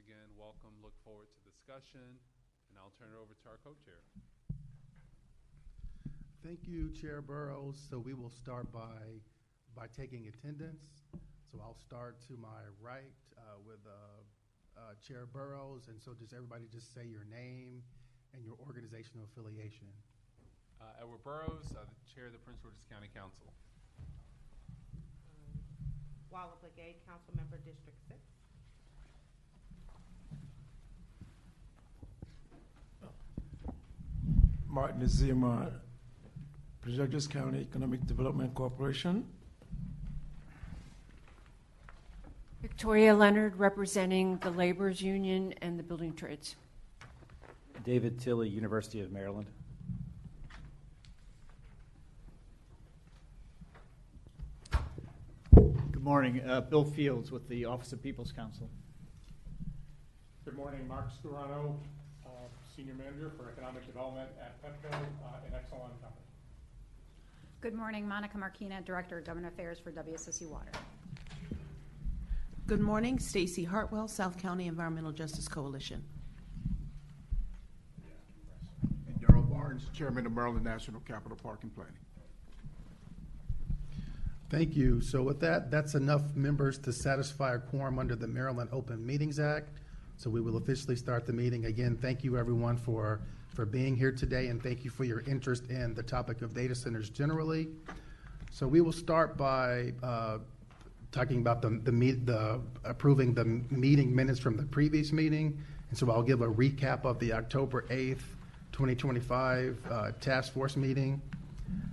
again, welcome, look forward to discussion, and I'll turn it over to our co-chair. Thank you, Chair Burrows. So we will start by taking attendance. So I'll start to my right with Chair Burrows. And so just everybody just say your name and your organizational affiliation. Edward Burrows, the chair of the Prince George's County Council. Walla Begay, Council Member, District 6. Martin Azima, Prince George's County Economic Development Corporation. Victoria Leonard, representing the Laborers Union and the Building Trades. David Tilley, University of Maryland. Good morning. Bill Fields with the Office of People's Counsel. Good morning. Mark Sturano, Senior Manager for Economic Development at Petco and Exelon Company. Good morning. Monica Marquina, Director of Government Affairs for WSSU Water. Good morning. Stacy Hartwell, South County Environmental Justice Coalition. And Darrell Barnes, Chairman of Maryland National Capital Park and Planning. Thank you. So with that, that's enough members to satisfy a quorum under the Maryland Open Meetings Act. So we will officially start the meeting. Again, thank you everyone for being here today, and thank you for your interest in the topic of data centers generally. So we will start by talking about the approving the meeting minutes from the previous meeting. And so I'll give a recap of the October 8th, 2025 task force meeting.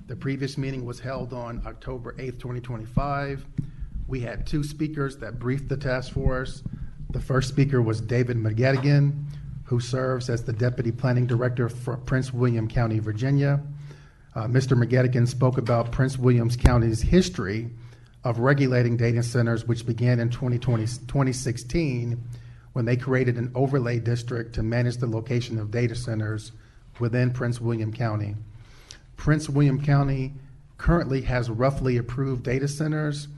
The previous meeting was held on October 8th, 2025. We had two speakers that briefed the task force. The first speaker was David McGettigan, who serves as the Deputy Planning Director for Prince William County, Virginia. Mr. McGettigan spoke about Prince William County's history of regulating data centers, which began in 2016 when they created an overlay district to manage the location of data centers within Prince William County. Prince William County currently has roughly approved data centers,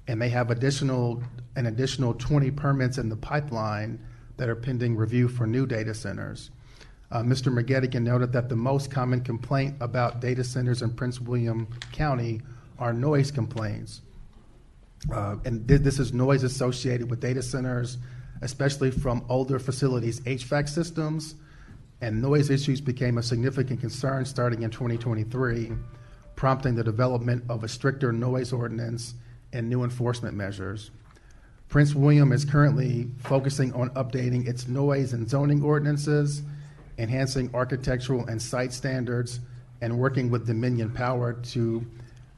and they have an additional 20 permits in the pipeline that are pending review for new data centers. Mr. McGettigan noted that the most common complaint about data centers in Prince William County are noise complaints. And this is noise associated with data centers, especially from older facilities' HVAC systems. And noise issues became a significant concern starting in 2023, prompting the development of a stricter noise ordinance and new enforcement measures. Prince William is currently focusing on updating its noise and zoning ordinances, enhancing architectural and site standards, and working with Dominion Power to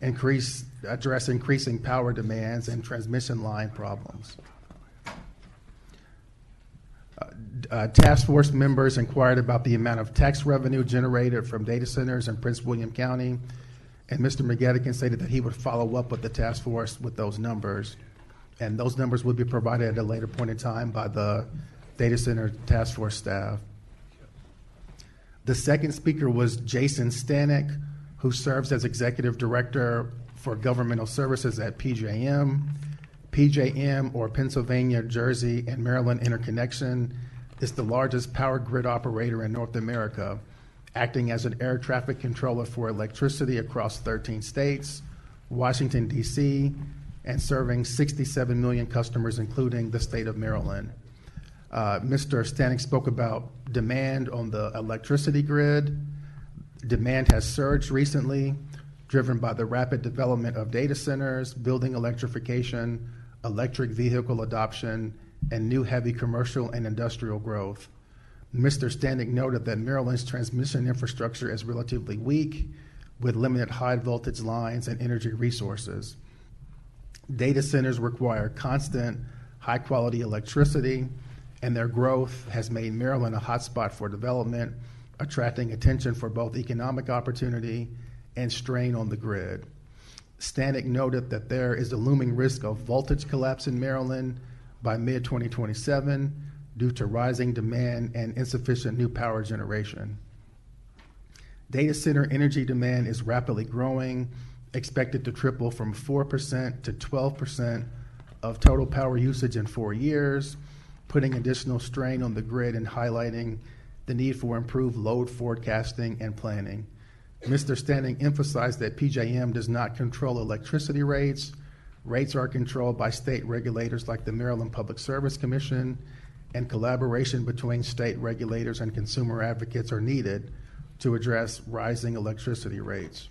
address increasing power demands and transmission line problems. Task force members inquired about the amount of tax revenue generated from data centers in Prince William County, and Mr. McGettigan stated that he would follow up with the task force with those numbers, and those numbers will be provided at a later point in time by the data center task force staff. The second speaker was Jason Stanek, who serves as Executive Director for Governmental Services at PJM. PJM, or Pennsylvania, Jersey, and Maryland Interconnection, is the largest power grid operator in North America, acting as an air traffic controller for electricity across 13 states, Washington, D.C., and serving 67 million customers, including the state of Maryland. Mr. Stanek spoke about demand on the electricity grid. Demand has surged recently, driven by the rapid development of data centers, building electrification, electric vehicle adoption, and new heavy commercial and industrial growth. Mr. Stanek noted that Maryland's transmission infrastructure is relatively weak, with limited high voltage lines and energy resources. Data centers require constant, high quality electricity, and their growth has made Maryland a hotspot for development, attracting attention for both economic opportunity and strain on the grid. Stanek noted that there is a looming risk of voltage collapse in Maryland by mid-2027 due to rising demand and insufficient new power generation. Data center energy demand is rapidly growing, expected to triple from 4% to 12% of total power usage in 4 years, putting additional strain on the grid and highlighting the need for improved load forecasting and planning. Mr. Standing emphasized that PJM does not control electricity rates. Rates are controlled by state regulators like the Maryland Public Service Commission, and collaboration between state regulators and consumer advocates are needed to address rising electricity rates.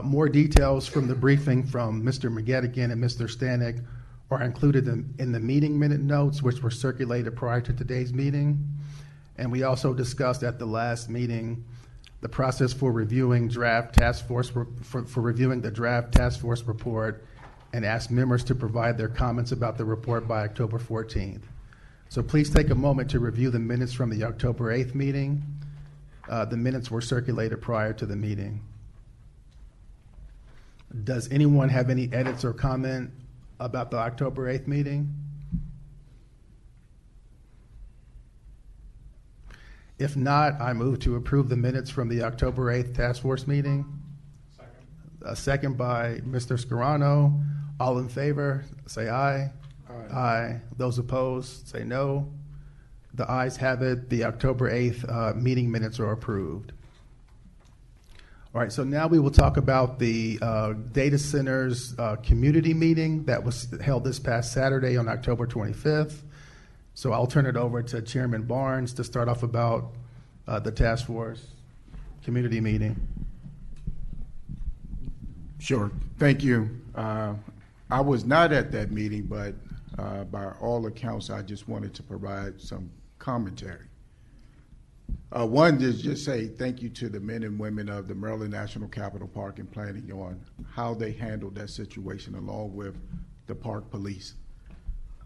More details from the briefing from Mr. McGettigan and Mr. Stanek are included in the meeting minute notes, which were circulated prior to today's meeting. And we also discussed at the last meeting the process for reviewing draft task force for reviewing the draft task force report, and asked members to provide their comments about the report by October 14th. So please take a moment to review the minutes from the October 8th meeting. The minutes were circulated prior to the meeting. Does anyone have any edits or comment about the October 8th meeting? If not, I move to approve the minutes from the October 8th task force meeting. Second. A second by Mr. Scarano. All in favor, say aye. Aye. Aye. Those opposed, say no. The ayes have it. The October 8th meeting minutes are approved. All right, so now we will talk about the data centers community meeting that was held this past Saturday on October 25th. So I'll turn it over to Chairman Barnes to start off about the task force community meeting. Sure. Thank you. I was not at that meeting, but by all accounts, I just wanted to provide some commentary. One is just say thank you to the men and women of the Maryland National Capital Park and Planning on how they handled that situation along with the park police.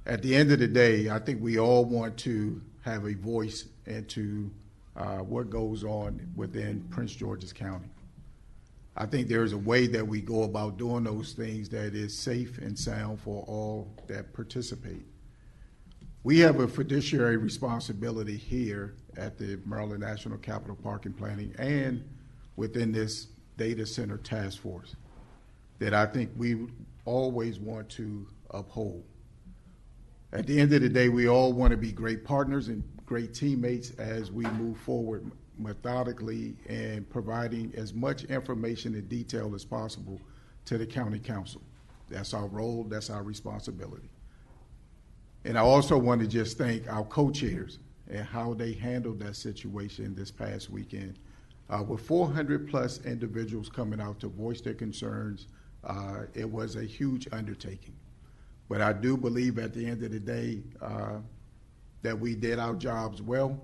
At the end of the day, I think we all want to have a voice into what goes on within Prince George's County. I think there's a way that we go about doing those things that is safe and sound for all that participate. We have a fiduciary responsibility here at the Maryland National Capital Park and Planning and within this data center task force that I think we always want to uphold. At the end of the day, we all want to be great partners and great teammates as we move forward methodically and providing as much information and detail as possible to the county council. That's our role, that's our responsibility. And I also want to just thank our co-chairs and how they handled that situation this past weekend. With 400 plus individuals coming out to voice their concerns, it was a huge undertaking. But I do believe at the end of the day that we did our jobs well.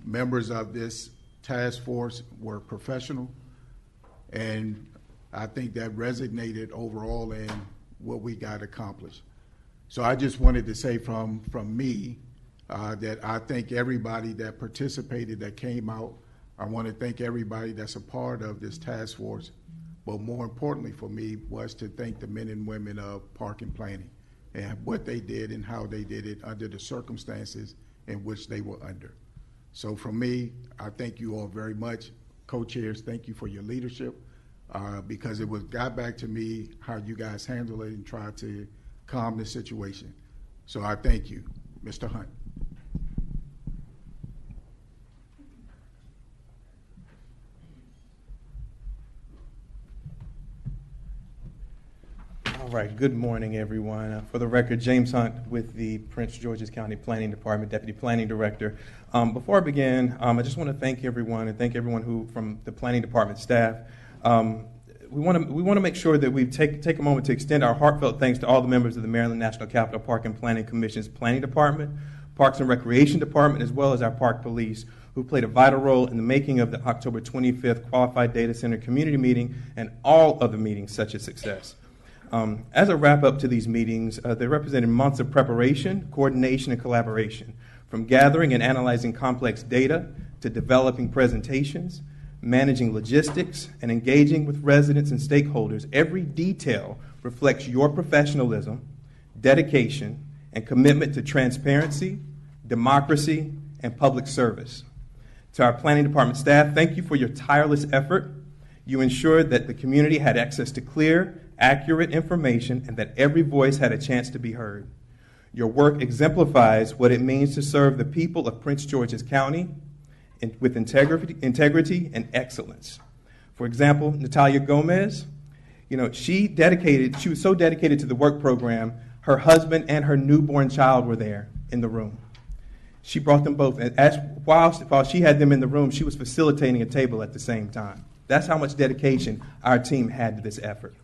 Members of this task force were professional, and I think that resonated overall in what we got accomplished. So I just wanted to say from me that I thank everybody that participated, that came out. I want to thank everybody that's a part of this task force. But more importantly for me was to thank the men and women of Park and Planning and what they did and how they did it under the circumstances in which they were under. So for me, I thank you all very much. Co-chairs, thank you for your leadership because it got back to me how you guys handled it and tried to calm the situation. So I thank you. Mr. Hunt. All right, good morning, everyone. For the record, James Hunt with the Prince George's County Planning Department, Deputy Planning Director. Before I begin, I just want to thank everyone and thank everyone who from the Planning Department staff. We want to make sure that we take a moment to extend our heartfelt thanks to all the members of the Maryland National Capital Park and Planning Commission's Planning Department, Parks and Recreation Department, as well as our Park Police, who played a vital role in the making of the October 25th Qualified Data Center Community Meeting and all other meetings such a success. As a wrap-up to these meetings, they represented months of preparation, coordination, and collaboration, from gathering and analyzing complex data to developing presentations, managing logistics, and engaging with residents and stakeholders. Every detail reflects your professionalism, dedication, and commitment to transparency, democracy, and public service. To our Planning Department staff, thank you for your tireless effort. You ensured that the community had access to clear, accurate information, and that every voice had a chance to be heard. Your work exemplifies what it means to serve the people of Prince George's County with integrity and excellence. For example, Natalia Gomez, she was so dedicated to the work program, her husband and her newborn child were there in the room. She brought them both, and while she had them in the room, she was facilitating a table at the same time. That's how much dedication our team had to this effort.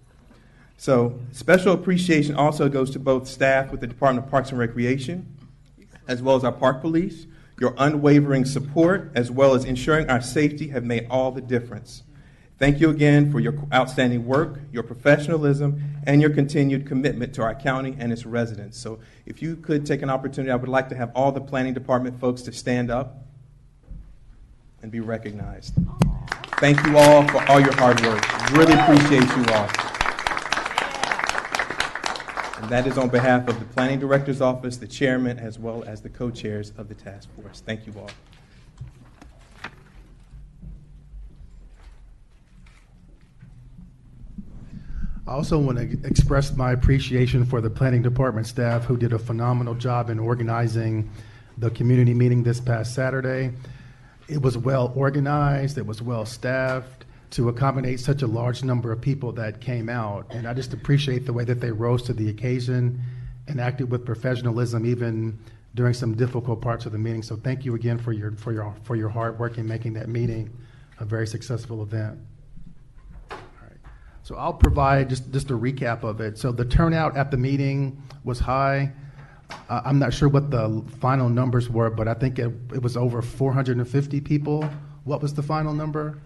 So special appreciation also goes to both staff with the Department of Parks and Recreation, as well as our park police. Your unwavering support, as well as ensuring our safety, have made all the difference. Thank you again for your outstanding work, your professionalism, and your continued commitment to our county and its residents. So if you could take an opportunity, I would like to have all the planning department folks to stand up and be recognized. Thank you all for all your hard work. Really appreciate you all. And that is on behalf of the Planning Director's Office, the Chairman, as well as the co-chairs of the task force. Thank you all. I also want to express my appreciation for the Planning Department staff who did a phenomenal job in organizing the community meeting this past Saturday. It was well organized, it was well staffed to accommodate such a large number of people that came out. And I just appreciate the way that they rose to the occasion and acted with professionalism even during some difficult parts of the meeting. So thank you again for your hard work in making that meeting a very successful event. So I'll provide just a recap of it. So the turnout at the meeting was high. I'm not sure what the final numbers were, but I think it was over 450 people. What was the final number?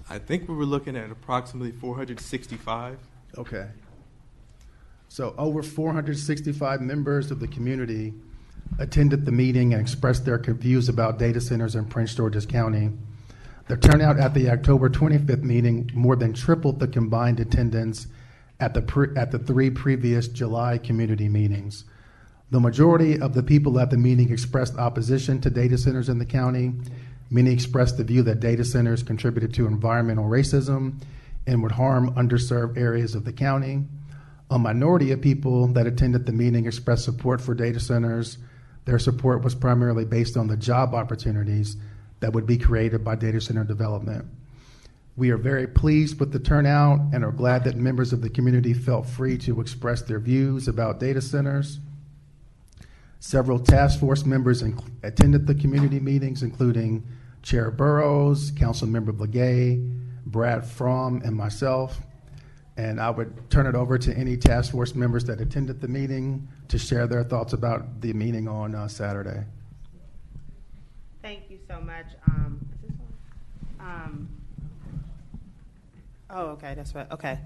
I think we were looking at approximately 465. Okay. So over 465 members of the community attended the meeting and expressed their views about data centers in Prince George's County. The turnout at the October 25th meeting more than tripled the combined attendance at the three previous July community meetings. The majority of the people at the meeting expressed opposition to data centers in the county. Many expressed the view that data centers contributed to environmental racism and would harm underserved areas of the county. A minority of people that attended the meeting expressed support for data centers. Their support was primarily based on the job opportunities that would be created by data center development. We are very pleased with the turnout and are glad that members of the community felt free to express their views about data centers. Several task force members attended the community meetings, including Chair Burrows, Councilmember Blagay, Brad Fromm, and myself. And I would turn it over to any task force members that attended the meeting to share their thoughts about the meeting on Saturday. Thank you so much. Is this one? Oh, okay, that's right. Okay.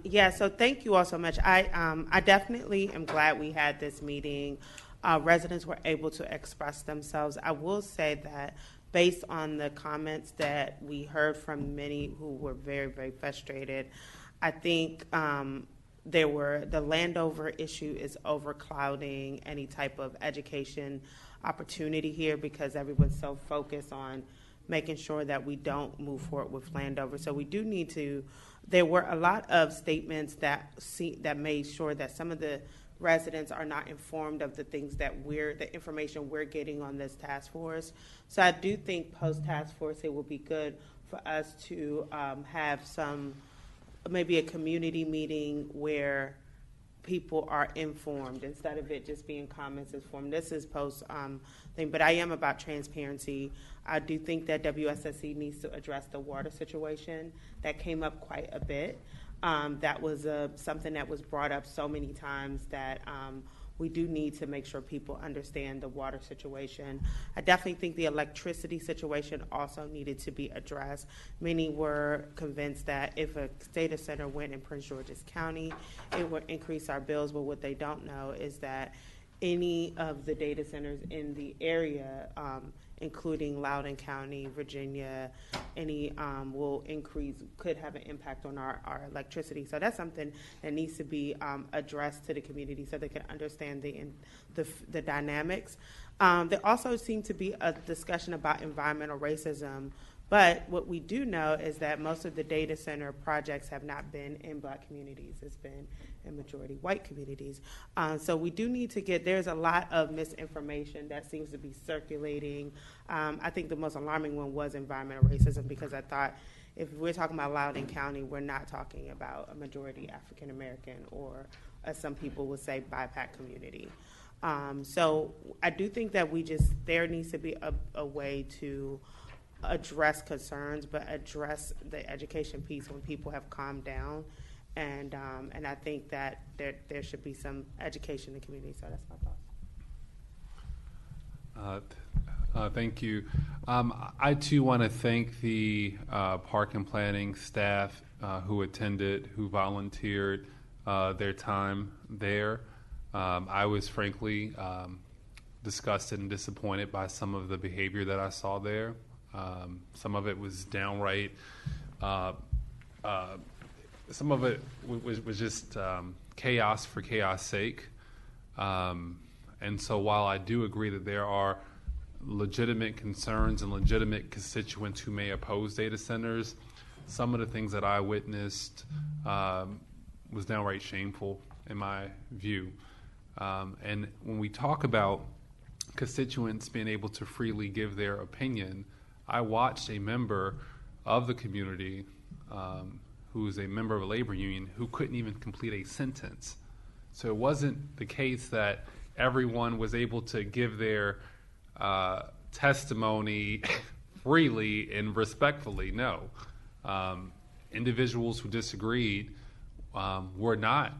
Yeah, so thank you all so much. I definitely am glad we had this meeting. Residents were able to express themselves. I will say that based on the comments that we heard from many who were very, very frustrated, I think the Landover issue is overclouding any type of education opportunity here because everyone's so focused on making sure that we don't move forward with Landover. So we do need to, there were a lot of statements that made sure that some of the residents are not informed of the things that the information we're getting on this task force. So I do think post-task force, it will be good for us to have maybe a community meeting where people are informed instead of it just being comments informed. This is post thing, but I am about transparency. I do think that WSSC needs to address the water situation. That came up quite a bit. That was something that was brought up so many times that we do need to make sure people understand the water situation. I definitely think the electricity situation also needed to be addressed. Many were convinced that if a data center went in Prince George's County, it would increase our bills, but what they don't know is that any of the data centers in the area, including Loudoun County, Virginia, could have an impact on our electricity. So that's something that needs to be addressed to the community so they can understand the dynamics. There also seemed to be a discussion about environmental racism But what we do know is that most of the data center projects have not been in Black communities. It's been in majority white communities. So we do need to there's a lot of misinformation that seems to be circulating. I think the most alarming one was environmental racism, because I thought if we're talking about Loudoun County, we're not talking about a majority African American or, as some people would say, BIPOC community. So I do think that there needs to be a way to address concerns, but address the education piece when people have calmed down. And I think that there should be some education in the community. So that's my thoughts. Thank you. I too want to thank the Park and Planning staff who attended, who volunteered their time there. I was frankly disgusted and disappointed by some of the behavior that I saw there. Some of it was downright, some of it was just chaos for chaos sake. And so while I do agree that there are legitimate concerns and legitimate constituents who may oppose data centers, some of the things that I witnessed was downright shameful in my view. And when we talk about constituents being able to freely give their opinion, I watched a member of the community who is a member of a labor union who couldn't even complete a sentence. So it wasn't the case that everyone was able to give their testimony freely and respectfully. No. Individuals who disagreed were not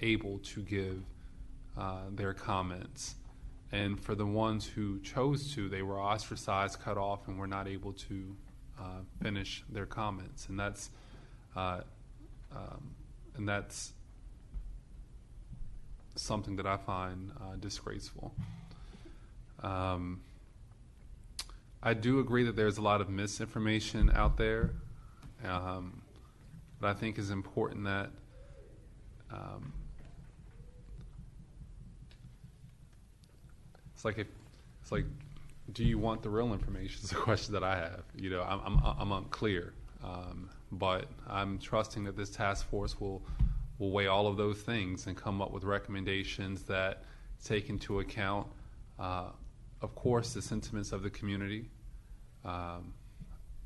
able to give their comments. And for the ones who chose to, they were ostracized, cut off, and were not able to finish their comments. And that's something that I find disgraceful. I do agree that there's a lot of misinformation out there, but I think it's important that it's like, do you want the real information? Is a question that I have. You know, I'm unclear, but I'm trusting that this task force will weigh all of those things and come up with recommendations that take into account, of course, the sentiments of the community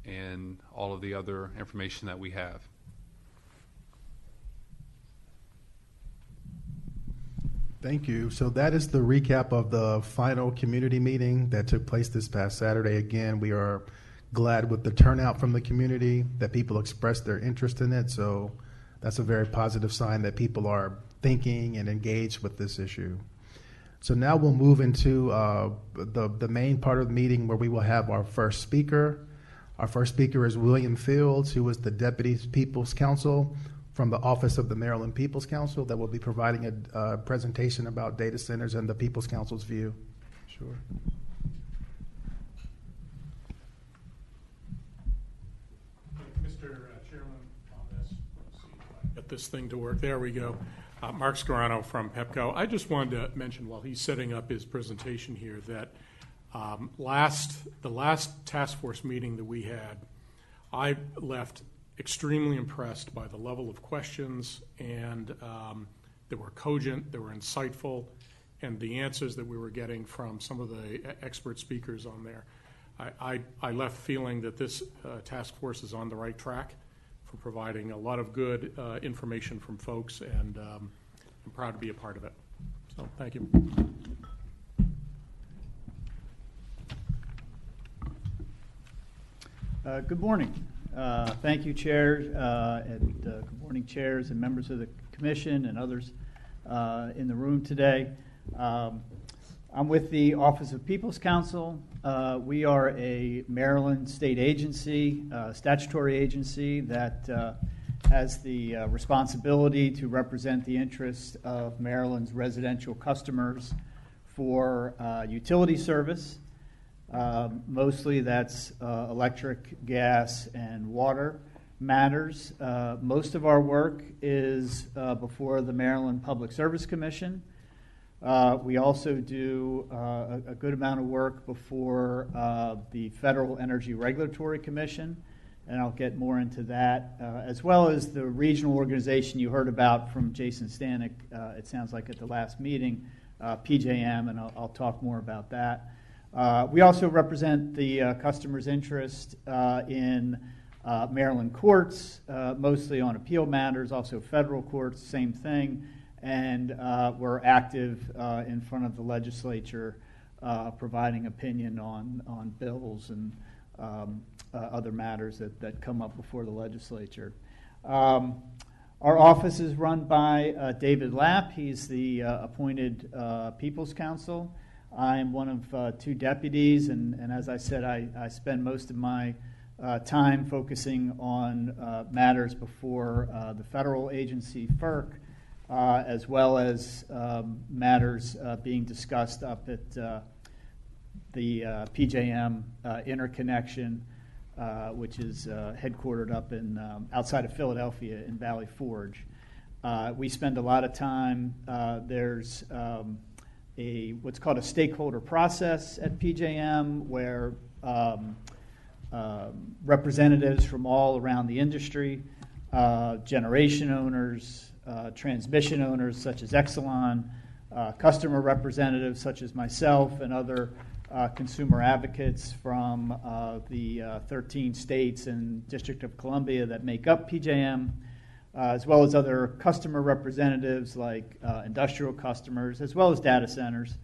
and all of the other information that we have. Thank you. So that is the recap of the final community meeting that took place this past Saturday. Again, we are glad with the turnout from the community, that people expressed their interest in it. So that's a very positive sign that people are thinking and engaged with this issue. So now we'll move into the main part of the meeting where we will have our first speaker. Our first speaker is William Fields, who is the Deputy People's Counsel from the Office of the Maryland People's Council, that will be providing a presentation about data centers and the People's Council's view. Sure. Mr. Chairman, on this, let's see if I get this thing to work. There we go. Mark Scarano from PEPCO. I just wanted to mention while he's setting up his presentation here that the last task force meeting that we had, I left extremely impressed by the level of questions, and they were cogent, they were insightful, and the answers that we were getting from some of the expert speakers on there. I left feeling that this task force is on the right track for providing a lot of good information from folks, and I'm proud to be a part of it. So thank you. Good morning. Thank you, Chair, and good morning, chairs and members of the commission and others in the room today. I'm with the Office of People's Counsel. We are a Maryland state agency, statutory agency that has the responsibility to represent the interests of Maryland's residential customers for utility service. Mostly that's electric, gas, and water matters. Most of our work is before the Maryland Public Service Commission. We also do a good amount of work before the Federal Energy Regulatory Commission, and I'll get more into that, as well as the regional organization you heard about from Jason Stanek, it sounds like at the last meeting, PJM, and I'll talk more about that. We also represent the customer's interest in Maryland courts, mostly on appeal matters, also federal courts, same thing, and we're active in front of the legislature providing opinion on bills and other matters that come up before the legislature. Our office is run by David Lapp. He's the appointed People's Counsel. I'm one of two deputies, and as I said, I spend most of my time focusing on matters before the federal agency, FERC, as well as matters being discussed up at the PJM interconnection, which is headquartered up in outside of Philadelphia in Valley Forge. We spend a lot of time. There's what's called a stakeholder process at PJM, where representatives from all around the industry, generation owners, transmission owners such as Exelon, customer representatives such as myself and other consumer advocates from the 13 states and District of Columbia that make up PJM, as well as other customer representatives like industrial customers, as well as data centers,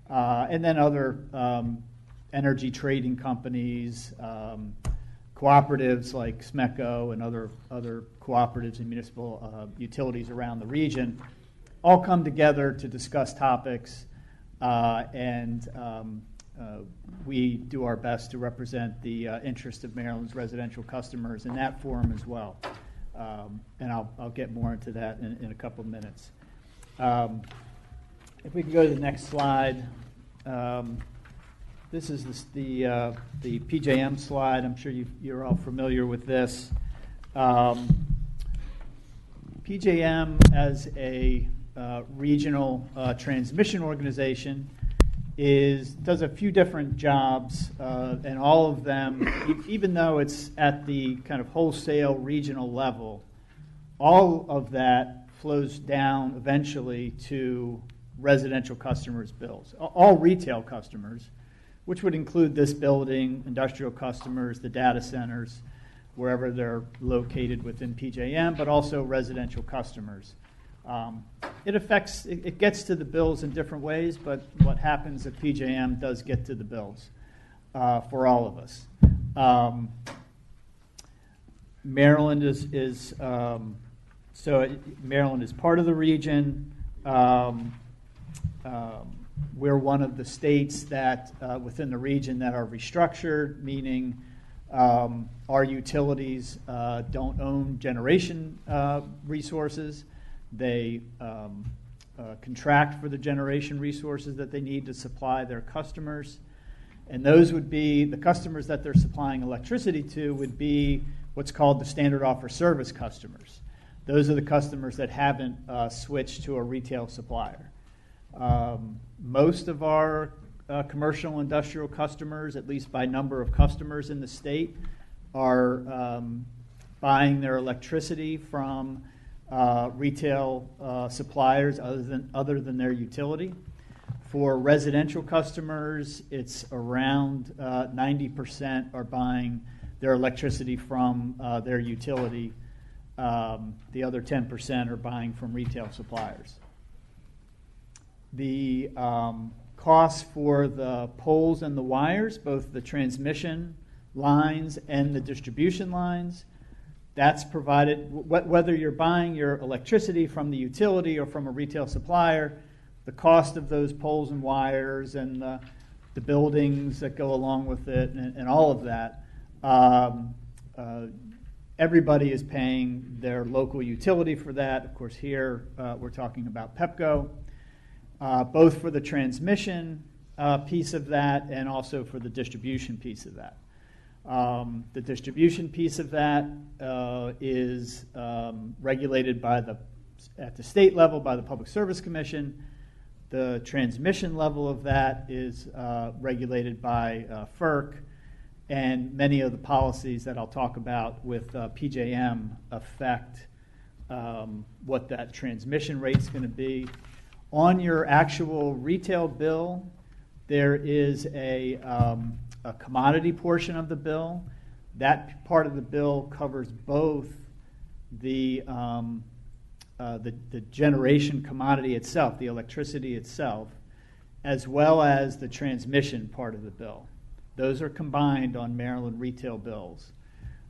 and then other energy trading companies, cooperatives like SMECO and other cooperatives and municipal utilities around the region, all come together to discuss topics, and we do our best to represent the interest of Maryland's residential customers in that forum as well. And I'll get more into that in a couple of minutes. If we can go to the next slide. This is the PJM slide. I'm sure you're all familiar with this. PJM, as a regional transmission organization, does a few different jobs, and all of them, even though it's at the kind of wholesale regional level, all of that flows down eventually to residential customers' bills. All retail customers, which would include this building, industrial customers, the data centers, wherever they're located within PJM, but also residential customers. It gets to the bills in different ways, but what happens at PJM does get to the bills for all of us. Maryland is Maryland is part of the region. We're one of the states that within the region that are restructured, meaning our utilities don't own generation resources. They contract for the generation resources that they need to supply their customers. And those would be, the customers that they're supplying electricity to would be what's called the standard offer service customers. Those are the customers that haven't switched to a retail supplier. Most of our commercial industrial customers, at least by number of customers in the state, are buying their electricity from retail suppliers other than their utility. For residential customers, it's around 90% are buying their electricity from their utility. The other 10% are buying from retail suppliers. The costs for the poles and the wires, both the transmission lines and the distribution lines, that's provided, whether you're buying your electricity from the utility or from a retail supplier, the cost of those poles and wires and the buildings that go along with it and all of that, everybody is paying their local utility for that. Of course, here we're talking about PEPCO, both for the transmission piece of that and also for the distribution piece of that. The distribution piece of that is regulated at the state level by the Public Service Commission. The transmission level of that is regulated by FERC, and many of the policies that I'll talk about with PJM affect what that transmission rate's going to be. On your actual retail bill, there is a commodity portion of the bill. That part of the bill covers both the generation commodity itself, the electricity itself, as well as the transmission part of the bill. Those are combined on Maryland retail bills.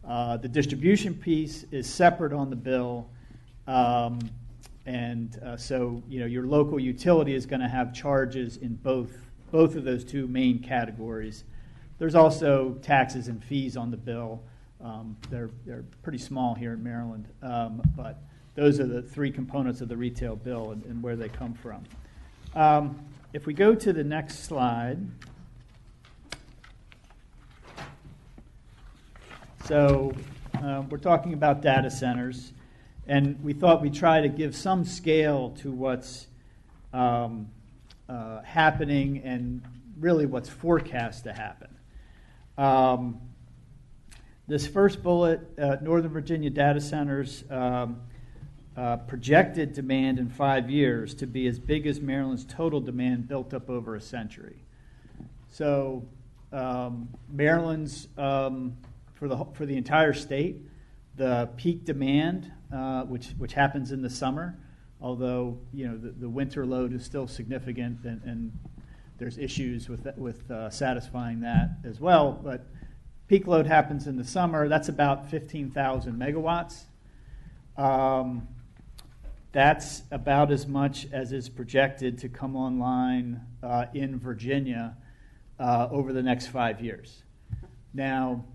The distribution piece is separate on the bill, so your local utility is going to have charges in both of those two main categories. There's also taxes and fees on the bill. They're pretty small here in Maryland, but those are the three components of the retail bill and where they come from. If we go to the next slide. So we're talking about data centers, and we thought we'd try to give some scale to what's happening and really what's forecast to happen. This first bullet, Northern Virginia data centers, projected demand in 5 years to be as big as Maryland's total demand built up over a century. So Maryland's, for the entire state, the peak demand, which happens in the summer, although the winter load is still significant and there's issues with satisfying that as well. But peak load happens in the summer. That's about 15,000 megawatts. That's about as much as is projected to come online in Virginia over the next 5 years. Now,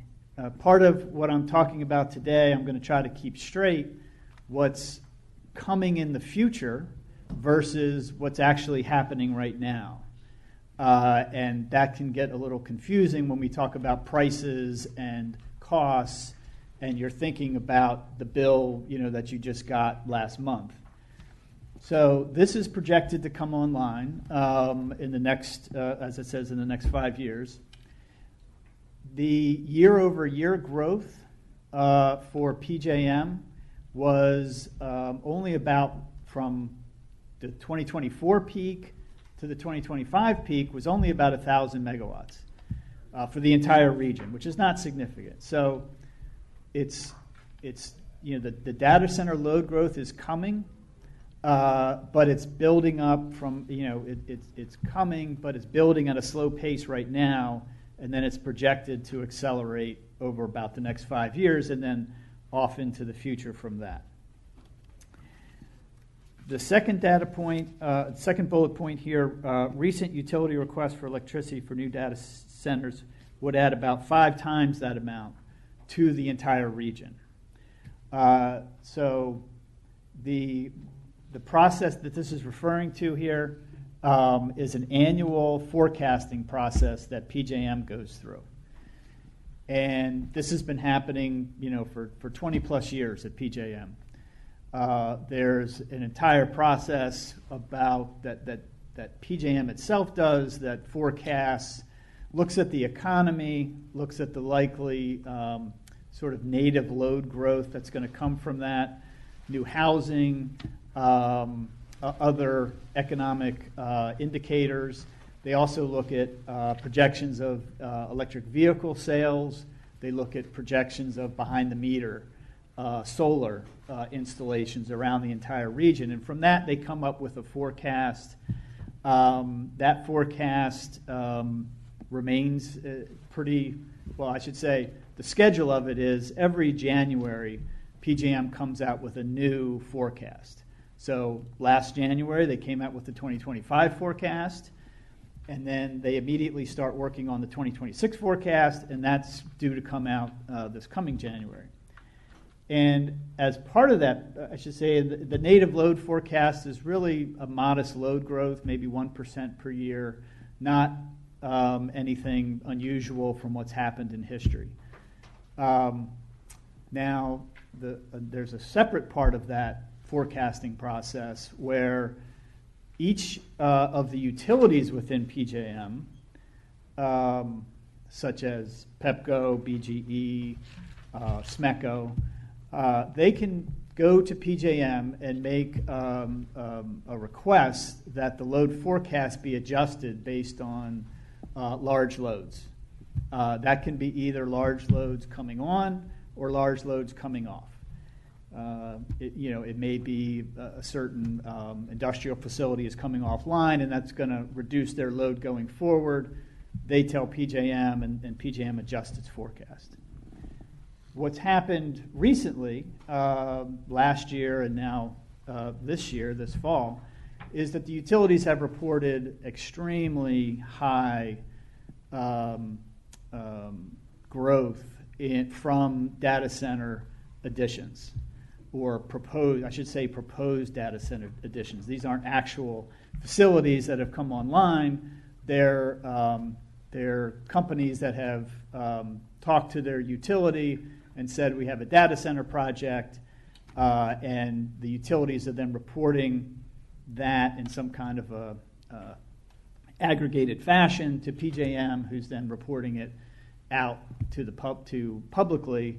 part of what I'm talking about today, I'm going to try to keep straight what's coming in the future versus what's actually happening right now. And that can get a little confusing when we talk about prices and costs, and you're thinking about the bill that you just got last month. So this is projected to come online in the next, as it says, in the next 5 years. The year-over-year growth for PJM was only about from the 2024 peak to the 2025 peak was only about 1,000 megawatts for the entire region, which is not significant. So it's the data center load growth is coming, but it's building up from it's coming, but it's building at a slow pace right now, and then it's projected to accelerate over about the next 5 years, and then off into the future from that. The second data point, second bullet point here, recent utility requests for electricity for new data centers would add about 5 times that amount to the entire region. So the process that this is referring to here is an annual forecasting process that PJM goes through. And this has been happening, for 20 plus years at PJM. There's an entire process about that PJM itself does that forecasts, looks at the economy, looks at the likely sort of native load growth that's going to come from that, new housing, other economic indicators. They also look at projections of electric vehicle sales. They look at projections of behind-the-meter solar installations around the entire region. And from that, they come up with a forecast. That forecast remains pretty, well, I should say, the schedule of it is every January, PJM comes out with a new forecast. So last January, they came out with the 2025 forecast, and then they immediately start working on the 2026 forecast, and that's due to come out this coming January. And as part of that, I should say, the native load forecast is really a modest load growth, maybe 1% per year, not anything unusual from what's happened in history. Now, there's a separate part of that forecasting process where Each of the utilities within PJM, such as PEPCO, BGE, SMECO, they can go to PJM and make a request that the load forecast be adjusted based on large loads. That can be either large loads coming on or large loads coming off. It may be a certain industrial facility is coming offline, and that's going to reduce their load going forward. They tell PJM, and PJM adjusts its forecast. What's happened recently, last year and now this year, this fall, is that the utilities have reported extremely high growth from data center additions, or proposed data center additions. These aren't actual facilities that have come online. They're companies that have talked to their utility and said, we have a data center project, and the utilities are then reporting that in some kind of a aggregated fashion to PJM, who's then reporting it out to publicly.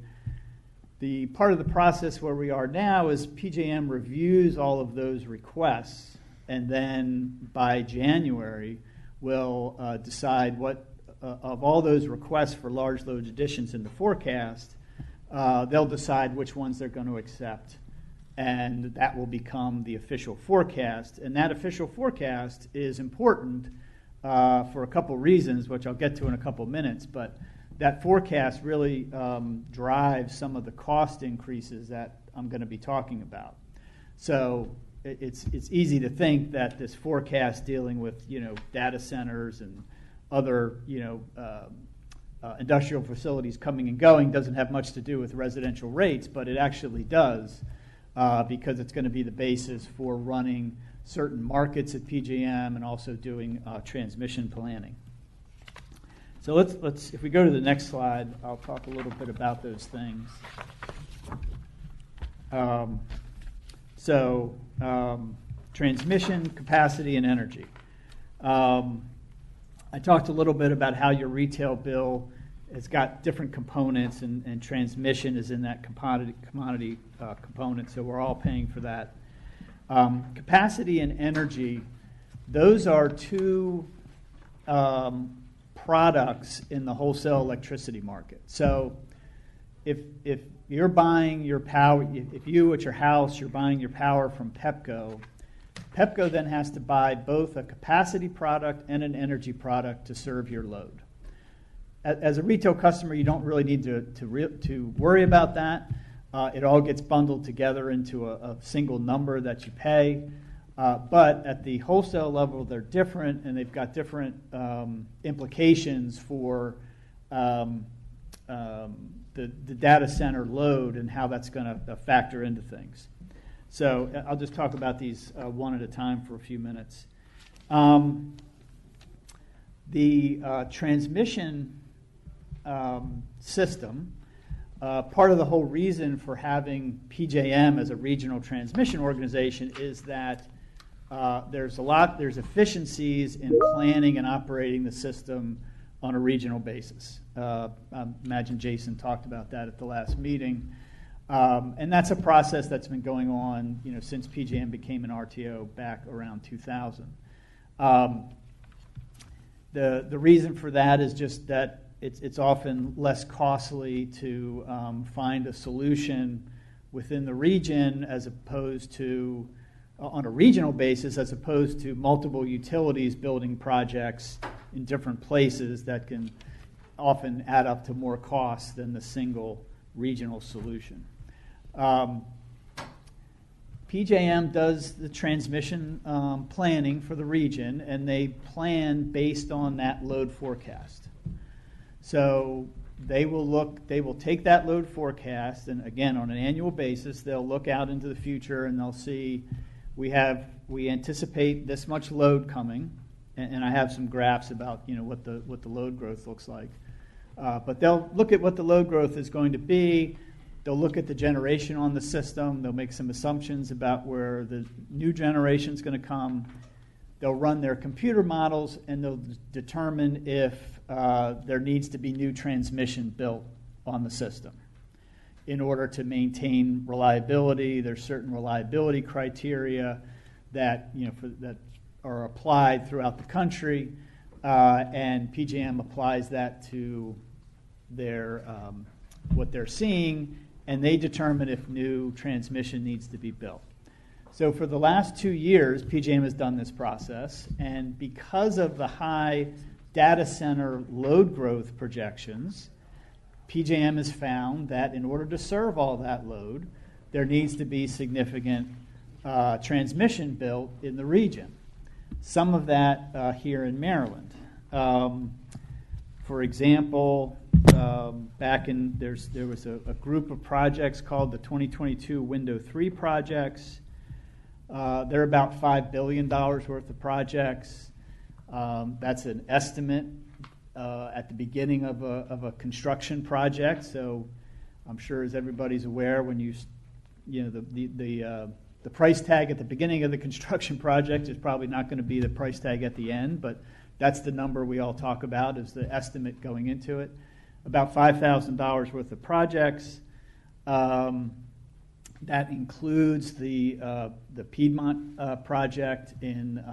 The part of the process where we are now is PJM reviews all of those requests, and then by January will decide what of all those requests for large load additions in the forecast, they'll decide which ones they're going to accept, and that will become the official forecast. And that official forecast is important for a couple reasons, which I'll get to in a couple minutes, but that forecast really drives some of the cost increases that I'm going to be talking about. So it's easy to think that this forecast dealing with data centers and other industrial facilities coming and going doesn't have much to do with residential rates, but it actually does, because it's going to be the basis for running certain markets at PJM and also doing transmission planning. So let's if we go to the next slide, I'll talk a little bit about those things. Transmission, capacity, and energy. I talked a little bit about how your retail bill has got different components, and transmission is in that commodity component, so we're all paying for that. Capacity and energy, those are two products in the wholesale electricity market. So if you're buying your power, if you at your house, you're buying your power from PEPCO, PEPCO then has to buy both a capacity product and an energy product to serve your load. As a retail customer, you don't really need to worry about that. It all gets bundled together into a single number that you pay. But at the wholesale level, they're different, and they've got different implications for the data center load and how that's going to factor into things. So I'll just talk about these one at a time for a few minutes. The transmission system, part of the whole reason for having PJM as a regional transmission organization is that there's efficiencies in planning and operating the system on a regional basis. I imagine Jason talked about that at the last meeting. And that's a process that's been going on since PJM became an RTO back around 2000. The reason for that is just that it's often less costly to find a solution within the region as opposed to on a regional basis, as opposed to multiple utilities building projects in different places that can often add up to more costs than the single regional solution. PJM does the transmission planning for the region, and they plan based on that load forecast. So they will take that load forecast, and again, on an annual basis, they'll look out into the future and they'll see we anticipate this much load coming, and I have some graphs about what the load growth looks like. But they'll look at what the load growth is going to be. They'll look at the generation on the system. They'll make some assumptions about where the new generation is going to come, they'll run their computer models and they'll determine if there needs to be new transmission built on the system. In order to maintain reliability, there's certain reliability criteria that that are applied throughout the country, and PJM applies that to their what they're seeing, and they determine if new transmission needs to be built. So for the last 2 years, PJM has done this process, and because of the high data center load growth projections, PJM has found that in order to serve all that load, there needs to be significant transmission built in the region. Some of that here in Maryland. For example, back in there was a group of projects called the 2022 Window 3 projects. They're about $5 billion worth of projects. That's an estimate at the beginning of a construction project. So I'm sure, as everybody's aware, when the price tag at the beginning of the construction project is probably not going to be the price tag at the end, but that's the number we all talk about is the estimate going into it. About $5,000 worth of projects. That includes the Piedmont project in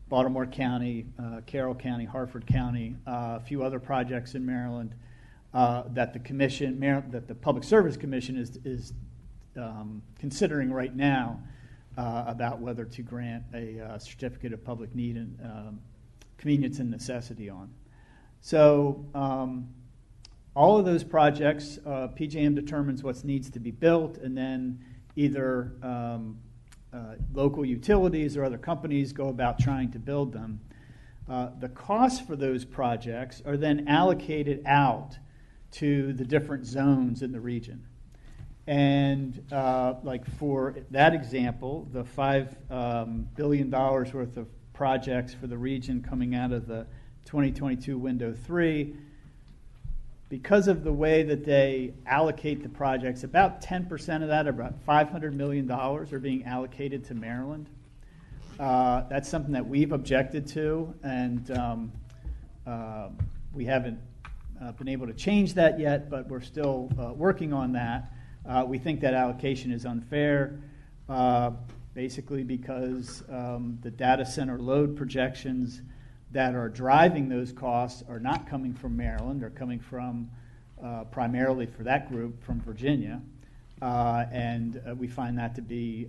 Baltimore County, Carroll County, Harford County, a few other projects in Maryland that the Public Service Commission is considering right now about whether to grant a certificate of public need and convenience and necessity on. So all of those projects, PJM determines what needs to be built, and then either local utilities or other companies go about trying to build them. The costs for those projects are then allocated out to the different zones in the region. And like for that example, the $5 billion worth of projects for the region coming out of the 2022 Window 3, because of the way that they allocate the projects, about 10% of that, or about $500 million, are being allocated to Maryland. That's something that we've objected to, and we haven't been able to change that yet, but we're still working on that. We think that allocation is unfair, basically because the data center load projections that are driving those costs are not coming from Maryland. They're coming from, primarily for that group, from Virginia. And we find that to be,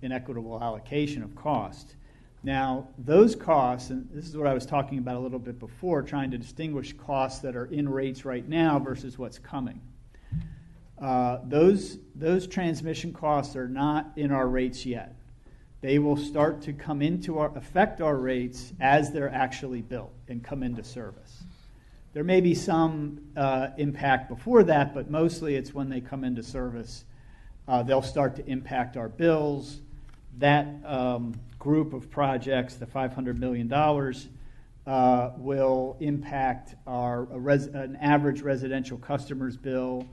inequitable allocation of cost. Now, those costs, and this is what I was talking about a little bit before, trying to distinguish costs that are in rates right now versus what's coming. Those transmission costs are not in our rates yet. They will start to come into affect our rates as they're actually built and come into service. There may be some impact before that, but mostly it's when they come into service. They'll start to impact our bills. That group of projects, the $500 million, will impact an average residential customer's bill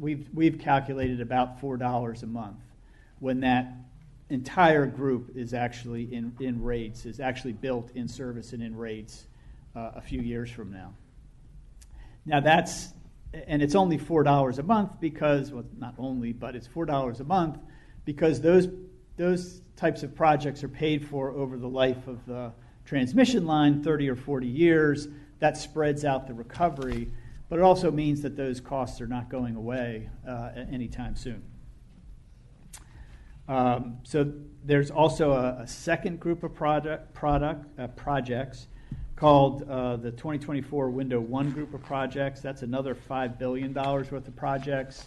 we've calculated about $4 a month when that entire group is actually in rates, is actually built in service and in rates a few years from now. Now and it's only $4 a month because, well, not only, but it's $4 a month because those types of projects are paid for over the life of the transmission line, 30 or 40 years. That spreads out the recovery, but it also means that those costs are not going away anytime soon. So there's also a second group of projects called the 2024 Window 1 group of projects. That's another $5 billion worth of projects.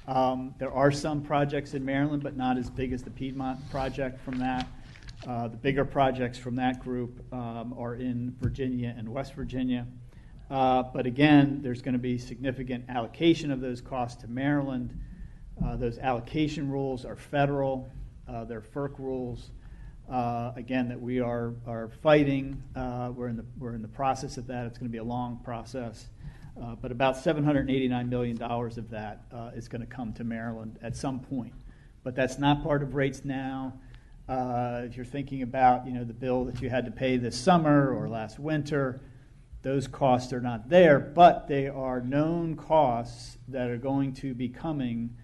There are some projects in Maryland, but not as big as the Piedmont project from that. The bigger projects from that group are in Virginia and West Virginia. But again, there's going to be significant allocation of those costs to Maryland. Those allocation rules are federal. They're FERC rules. Again, that we are fighting. We're in the process of that. It's going to be a long process. But about $789 million of that is going to come to Maryland at some point. But that's not part of rates now. If you're thinking about, the bill that you had to pay this summer or last winter, those costs are not there, but they are known costs that are going to be coming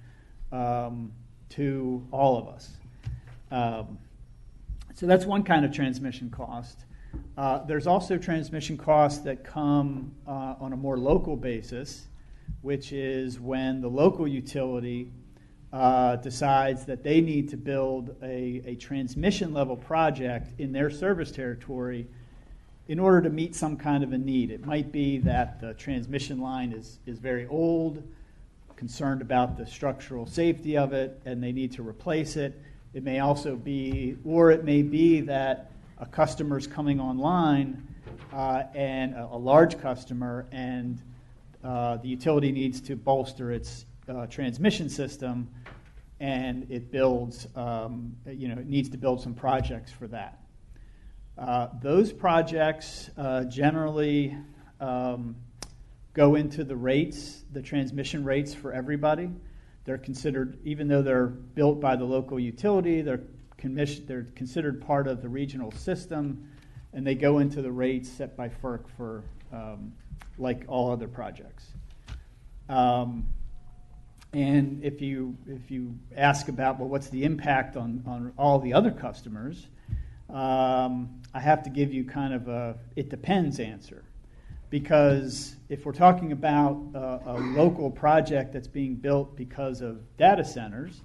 to all of us. So that's one kind of transmission cost. There's also transmission costs that come on a more local basis, which is when the local utility decides that they need to build a transmission level project in their service territory in order to meet some kind of a need. It might be that the transmission line is very old, concerned about the structural safety of it, and they need to replace it. It may also be, or it may be that a customer's coming online and a large customer, and the utility needs to bolster its transmission system, and it builds, it needs to build some projects for that. Those projects generally go into the rates, the transmission rates for everybody. They're considered, even though they're built by the local utility, they're considered part of the regional system, and they go into the rates set by FERC for like all other projects. And if you ask about, well, what's the impact on all the other customers, I have to give you kind of a it depends answer. Because if we're talking about a local project that's being built because of data centers,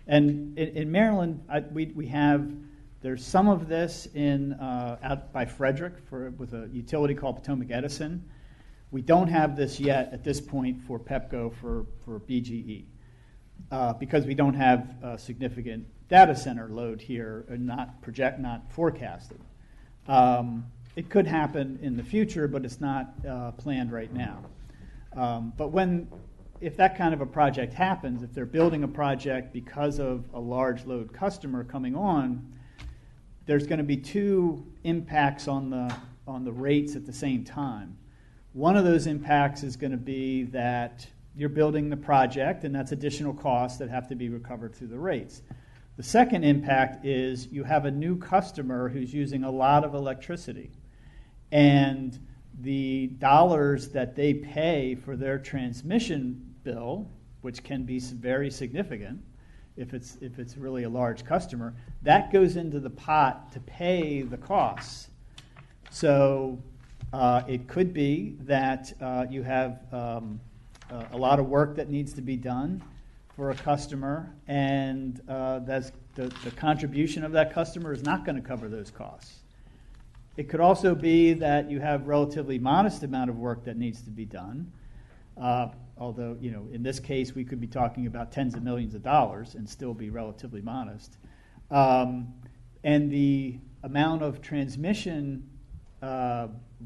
and in Maryland, we have, there's some of this out by Frederick with a utility called Potomac Edison. We don't have this yet at this point for Pepco for BGE because we don't have a significant data center load here, not forecasted. It could happen in the future, but it's not planned right now. But if that kind of a project happens, if they're building a project because of a large load customer coming on, there's going to be two impacts on the rates at the same time. One of those impacts is going to be that you're building the project, and that's additional costs that have to be recovered through the rates. The second impact is you have a new customer who's using a lot of electricity, and the dollars that they pay for their transmission bill, which can be very significant if it's really a large customer, that goes into the pot to pay the costs. So it could be that you have a lot of work that needs to be done for a customer, and that's the contribution of that customer is not going to cover those costs. It could also be that you have relatively modest amount of work that needs to be done, although in this case we could be talking about tens of millions of dollars and still be relatively modest. And the amount of transmission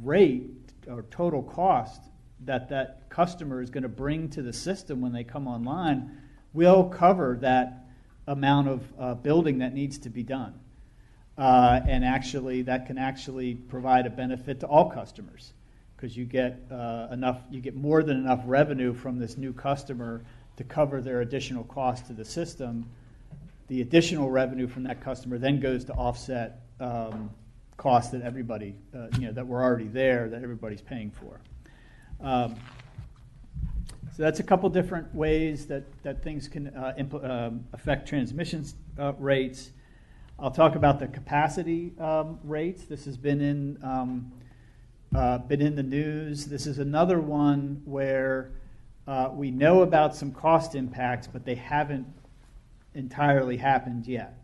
rate or total cost that customer is going to bring to the system when they come online will cover that amount of building that needs to be done. And actually, that can actually provide a benefit to all customers because you get more than enough revenue from this new customer to cover their additional cost to the system. The additional revenue from that customer then goes to offset costs that everybody, that were already there that everybody's paying for. So that's a couple different ways that things can affect transmission rates. I'll talk about the capacity rates. This has been in the news. This is another one where we know about some cost impacts, but they haven't entirely happened yet.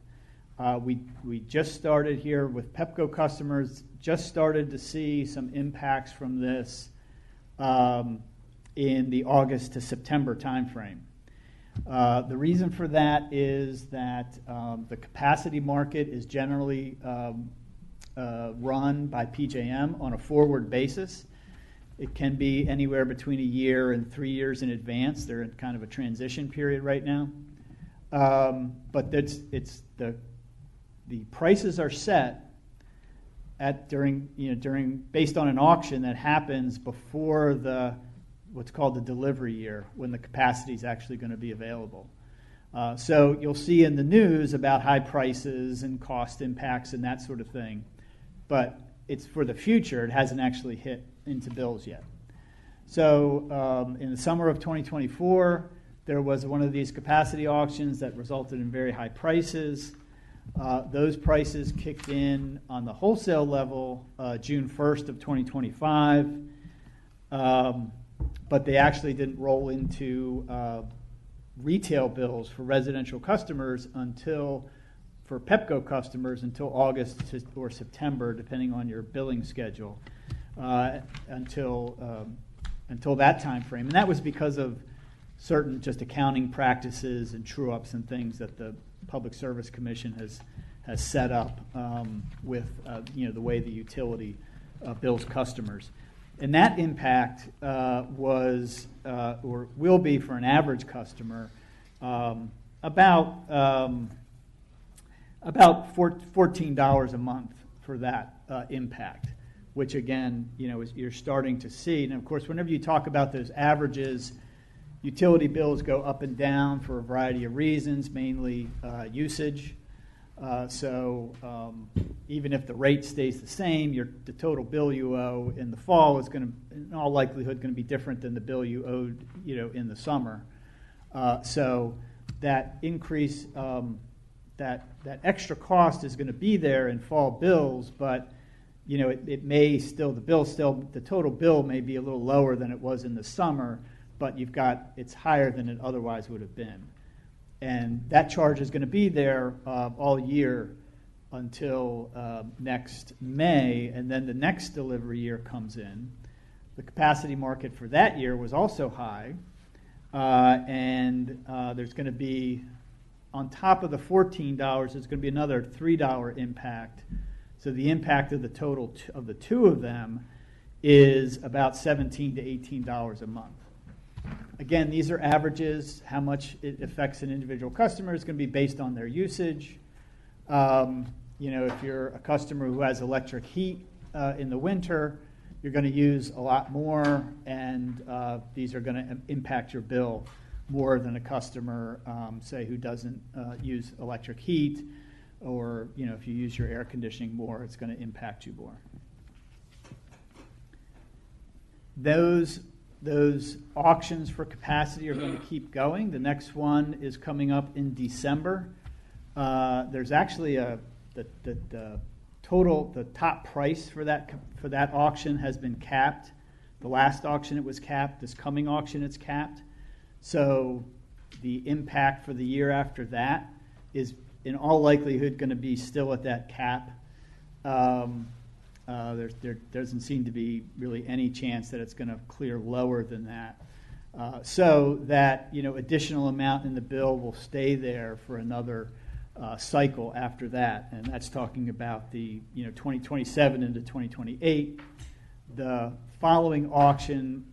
We just started here with Pepco customers, just started to see some impacts from this in the August to September timeframe. The reason for that is that the capacity market is generally run by PJM on a forward basis. It can be anywhere between a year and 3 years in advance. They're in kind of a transition period right now. But the prices are set based on an auction that happens before what's called the delivery year, when the capacity is actually going to be available. So you'll see in the news about high prices and cost impacts and that sort of thing, but it's for the future. It hasn't actually hit into bills yet. So in the summer of 2024, there was one of these capacity auctions that resulted in very high prices. Those prices kicked in on the wholesale level June 1st of 2025, but they actually didn't roll into retail bills for residential customers for PEPCO customers until August or September, depending on your billing schedule, until that time frame. And that was because of certain just accounting practices and true-ups and things that the Public Service Commission has set up with the way the utility bills customers. And that impact was or will be for an average customer about $14 a month for that impact, which again, you're starting to see. And of course, whenever you talk about those averages, utility bills go up and down for a variety of reasons, mainly usage. So even if the rate stays the same, the total bill you owe in the fall is going to, in all likelihood, going to be different than the bill you owed, in the summer. So that increase, that extra cost is going to be there in fall bills, but it may still, the total bill may be a little lower than it was in the summer, but it's higher than it otherwise would have been. And that charge is going to be there all year until next May, and then the next delivery year comes in. The capacity market for that year was also high, and there's going to be, on top of the $14, there's going to be another $3 impact. So the impact of the total of the two of them is about $17 to $18 a month. Again, these are averages. How much it affects an individual customer is going to be based on their usage. If you're a customer who has electric heat in the winter, you're going to use a lot more, and these are going to impact your bill more than a customer, say, who doesn't use electric heat, or if you use your air conditioning more, it's going to impact you more. Those auctions for capacity are going to keep going. The next one is coming up in December. There's actually the top price for that auction has been capped. The last auction it was capped. This coming auction it's capped. So the impact for the year after that is in all likelihood going to be still at that cap. There doesn't seem to be really any chance that it's going to clear lower than that. So that additional amount in the bill will stay there for another cycle after that, and that's talking about the 2027 into 2028. The following auction,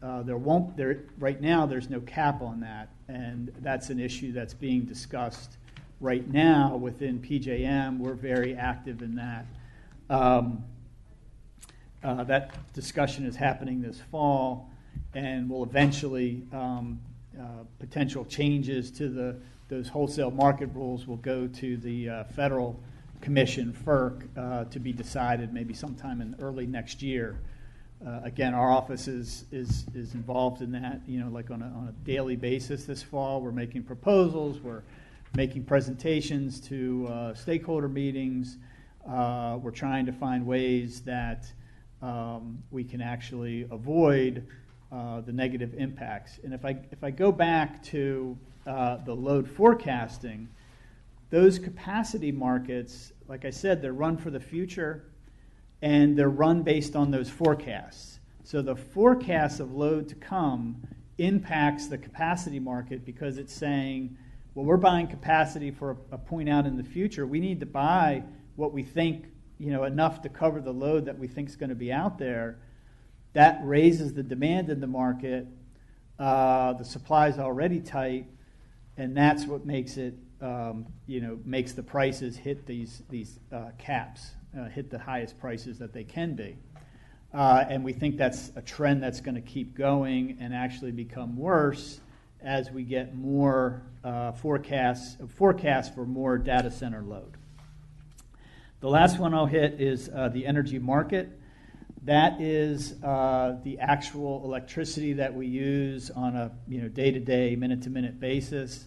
right now there's no cap on that, and that's an issue that's being discussed right now within PJM. We're very active in that. That discussion is happening this fall, and will eventually, potential changes to those wholesale market rules will go to the Federal Commission, FERC, to be decided maybe sometime in early next year. Again, our office is involved in that, like on a daily basis this fall. We're making proposals, we're making presentations to stakeholder meetings. We're trying to find ways that we can actually avoid the negative impacts. And if I go back to the load forecasting, those capacity markets, like I said, they're run for the future, and they're run based on those forecasts. So the forecast of load to come impacts the capacity market because it's saying, well, we're buying capacity for a point out in the future. We need to buy what we think, enough to cover the load that we think is going to be out there. That raises the demand in the market. The supply is already tight, and that's what makes it, makes the prices hit these caps, hit the highest prices that they can be. And we think that's a trend that's going to keep going and actually become worse as we get more forecasts for more data center load. The last one I'll hit is the energy market. That is the actual electricity that we use on a day-to-day, minute-to-minute basis.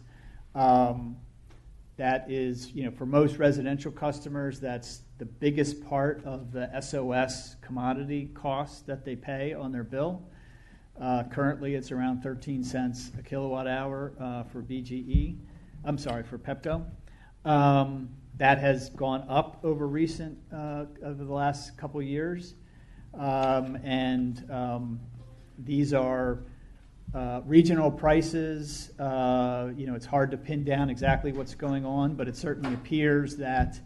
That is, for most residential customers, that's the biggest part of the SOS commodity cost that they pay on their bill. Currently, it's around 13 cents a kilowatt hour for BGE. I'm sorry, for Pepco. That has gone up over the last couple years. These are regional prices. It's hard to pin down exactly what's going on, but it certainly appears that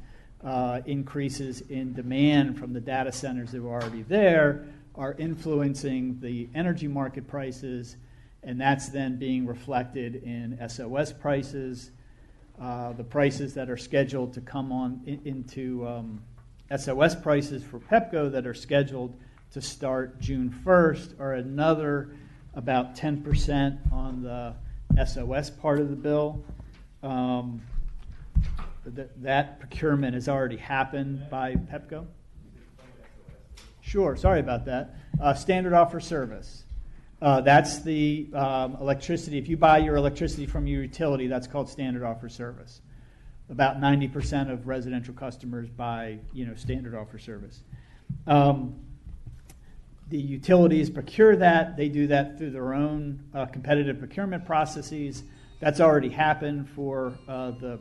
increases in demand from the data centers that were already there are influencing the energy market prices, and that's then being reflected in SOS prices. The prices that are scheduled to come on into SOS prices for Pepco that are scheduled to start June 1st are another about 10% on the SOS part of the bill. That procurement has already happened by Pepco. Sure, sorry about that. Standard offer service. That's the electricity. If you buy your electricity from your utility, that's called standard offer service. About 90% of residential customers buy, standard offer service. The utilities procure that. They do that through their own competitive procurement processes. That's already happened for the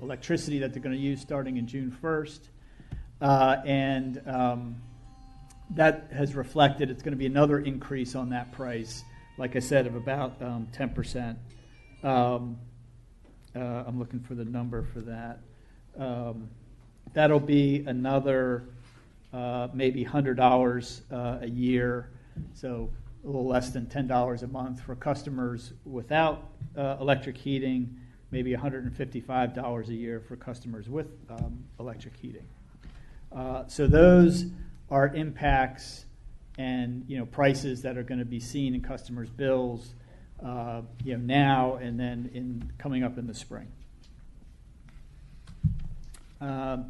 electricity that they're going to use starting in June 1st. That has reflected, it's going to be another increase on that price, like I said, of about 10%. I'm looking for the number for that. That'll be another maybe $100 a year, so a little less than $10 a month for customers without electric heating, maybe $155 a year for customers with electric heating. So those are impacts and prices that are going to be seen in customers' bills now and then coming up in the spring.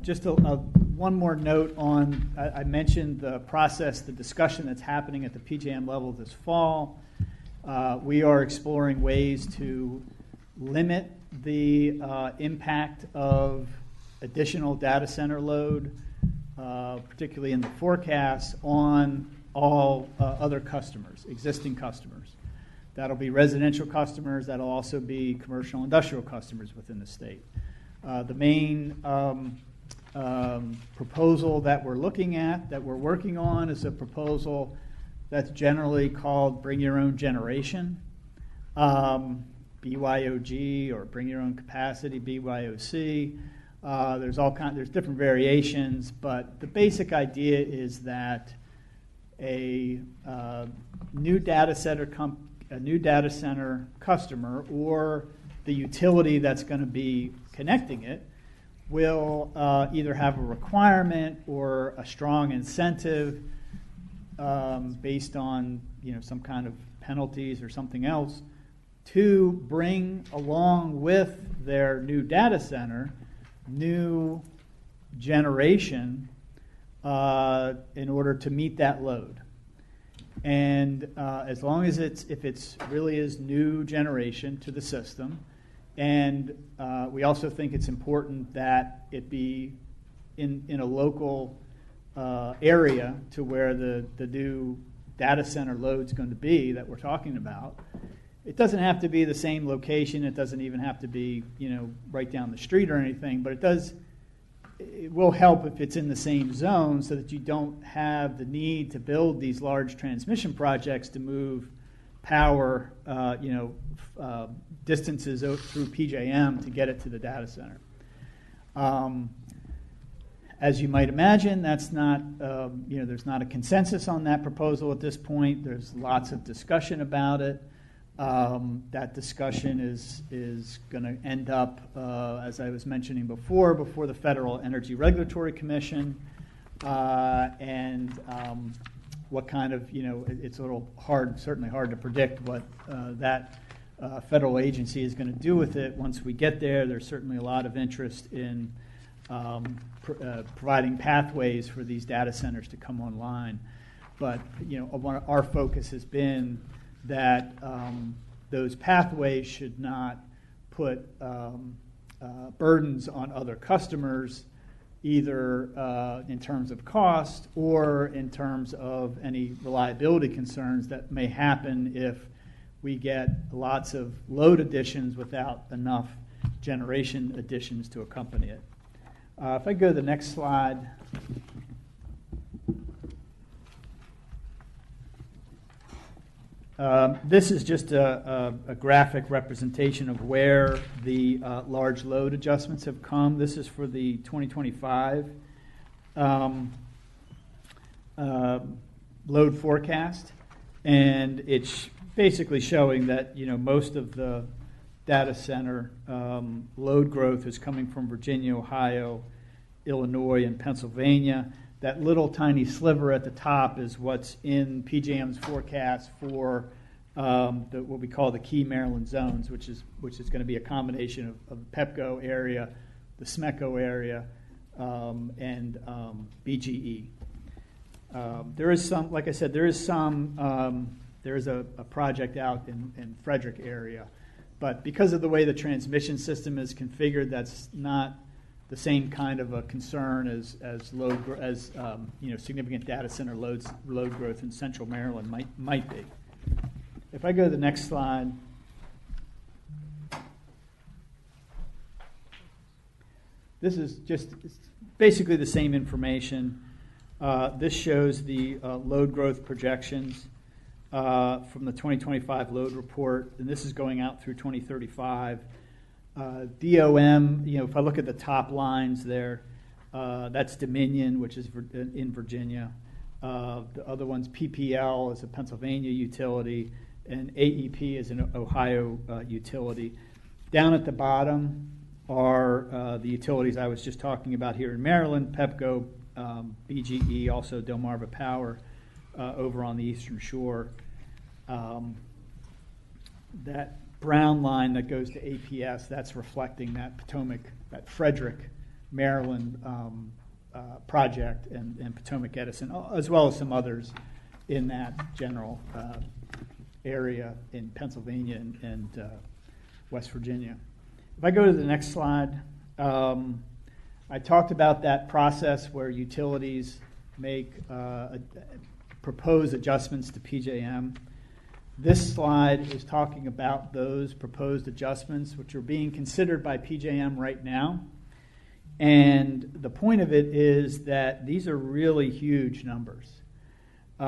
Just one more note on, I mentioned the process, the discussion that's happening at the PJM level this fall. We are exploring ways to limit the impact of additional data center load, particularly in the forecast, on all other customers, existing customers. That'll be residential customers. That'll also be commercial industrial customers within the state. The main proposal that we're looking at, that we're working on, is a proposal that's generally called Bring Your Own Generation, BYOG, or Bring Your Own Capacity, BYOC. There's different variations, but the basic idea is that a new data center customer or the utility that's going to be connecting it will either have a requirement or a strong incentive based on some kind of penalties or something else to bring along with their new data center new generation in order to meet that load. And as long as if it's really is new generation to the system, and we also think it's important that it be in a local area to where the new data center load's going to be that we're talking about. It doesn't have to be the same location. It doesn't even have to be right down the street or anything, but it will help if it's in the same zone so that you don't have the need to build these large transmission projects to move power distances through PJM to get it to the data center. As you might imagine, that's not there's not a consensus on that proposal at this point. There's lots of discussion about it. That discussion is going to end up, as I was mentioning before the Federal Energy Regulatory Commission, and what kind of, it's a little hard, certainly hard to predict what that federal agency is going to do with it once we get there. There's certainly a lot of interest in providing pathways for these data centers to come online. But our focus has been that those pathways should not put burdens on other customers, either in terms of cost or in terms of any reliability concerns that may happen if we get lots of load additions without enough generation additions to accompany it. If I go to the next slide. This is just a graphic representation of where the large load adjustments have come. This is for the 2025 load forecast, and it's basically showing that most of the data center load growth is coming from Virginia, Ohio, Illinois, and Pennsylvania. That little tiny sliver at the top is what's in PJM's forecast for what we call the key Maryland zones, which is going to be a combination of the PEPCO area, the SMECO area, and BGE. There is some, like I said, there is a project out in Frederick area, but because of the way the transmission system is configured, that's not the same kind of a concern as significant data center load growth in Central Maryland might be. If I go to the next slide. This is just basically the same information. This shows the load growth projections from the 2025 load report, and this is going out through 2035. DOM, if I look at the top lines there, that's Dominion, which is in Virginia. The other one's PPL is a Pennsylvania utility, and AEP is an Ohio utility. Down at the bottom are the utilities I was just talking about here in Maryland, PEPCO, BGE, also Delmarva Power over on the Eastern Shore. That brown line that goes to APS, that's reflecting that Potomac, that Frederick, Maryland project and Potomac Edison, as well as some others in that general area in Pennsylvania and West Virginia. If I go to the next slide, I talked about that process where utilities make propose adjustments to PJM. This slide is talking about those proposed adjustments, which are being considered by PJM right now. And the point of it is that these are really huge numbers. They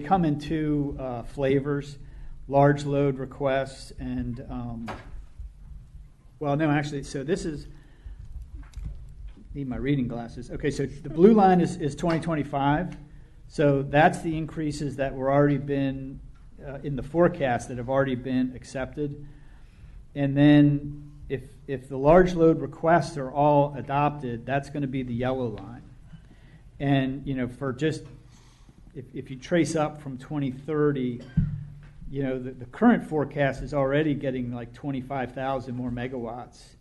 come in two flavors: large load requests and so this is, need my reading glasses. Okay, so the blue line is 2025. So that's the increases that were already been in the forecast that have already been accepted. And then if the large load requests are all adopted, that's going to be the yellow line. And for just if you trace up from 2030, the current forecast is already getting like 25,000 more megawatts.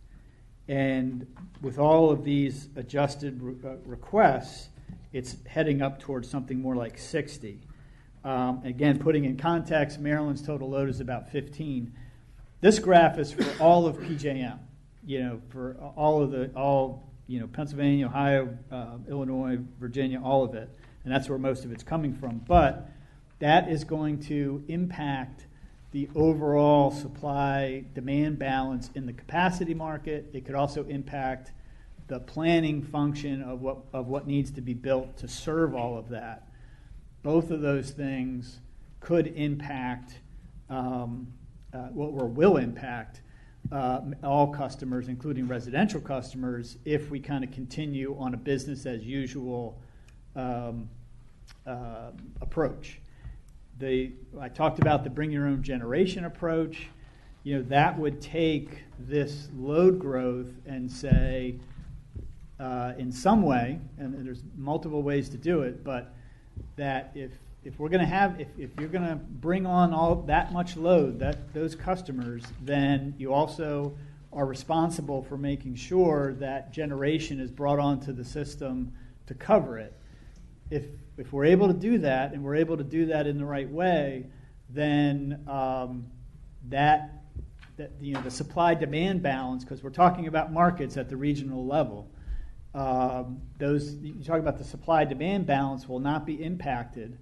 And with all of these adjusted requests, it's heading up towards something more like 60. Again, putting in context, Maryland's total load is about 15. This graph is for all of PJM, for all Pennsylvania, Ohio, Illinois, Virginia, all of it. And that's where most of it's coming from. But that is going to impact the overall supply-demand balance in the capacity market. It could also impact the planning function of what needs to be built to serve all of that. Both of those things could impact, will impact all customers, including residential customers, if we kind of continue on a business as usual approach. I talked about the bring your own generation approach. That would take this load growth and say, in some way, and there's multiple ways to do it, but that if if we're going to have, if you're going to bring on all that much load, those customers, then you also are responsible for making sure that generation is brought onto the system to cover it. If we're able to do that, and we're able to do that in the right way, then the supply-demand balance, because we're talking about markets at the regional level, you talk about the supply-demand balance will not be impacted,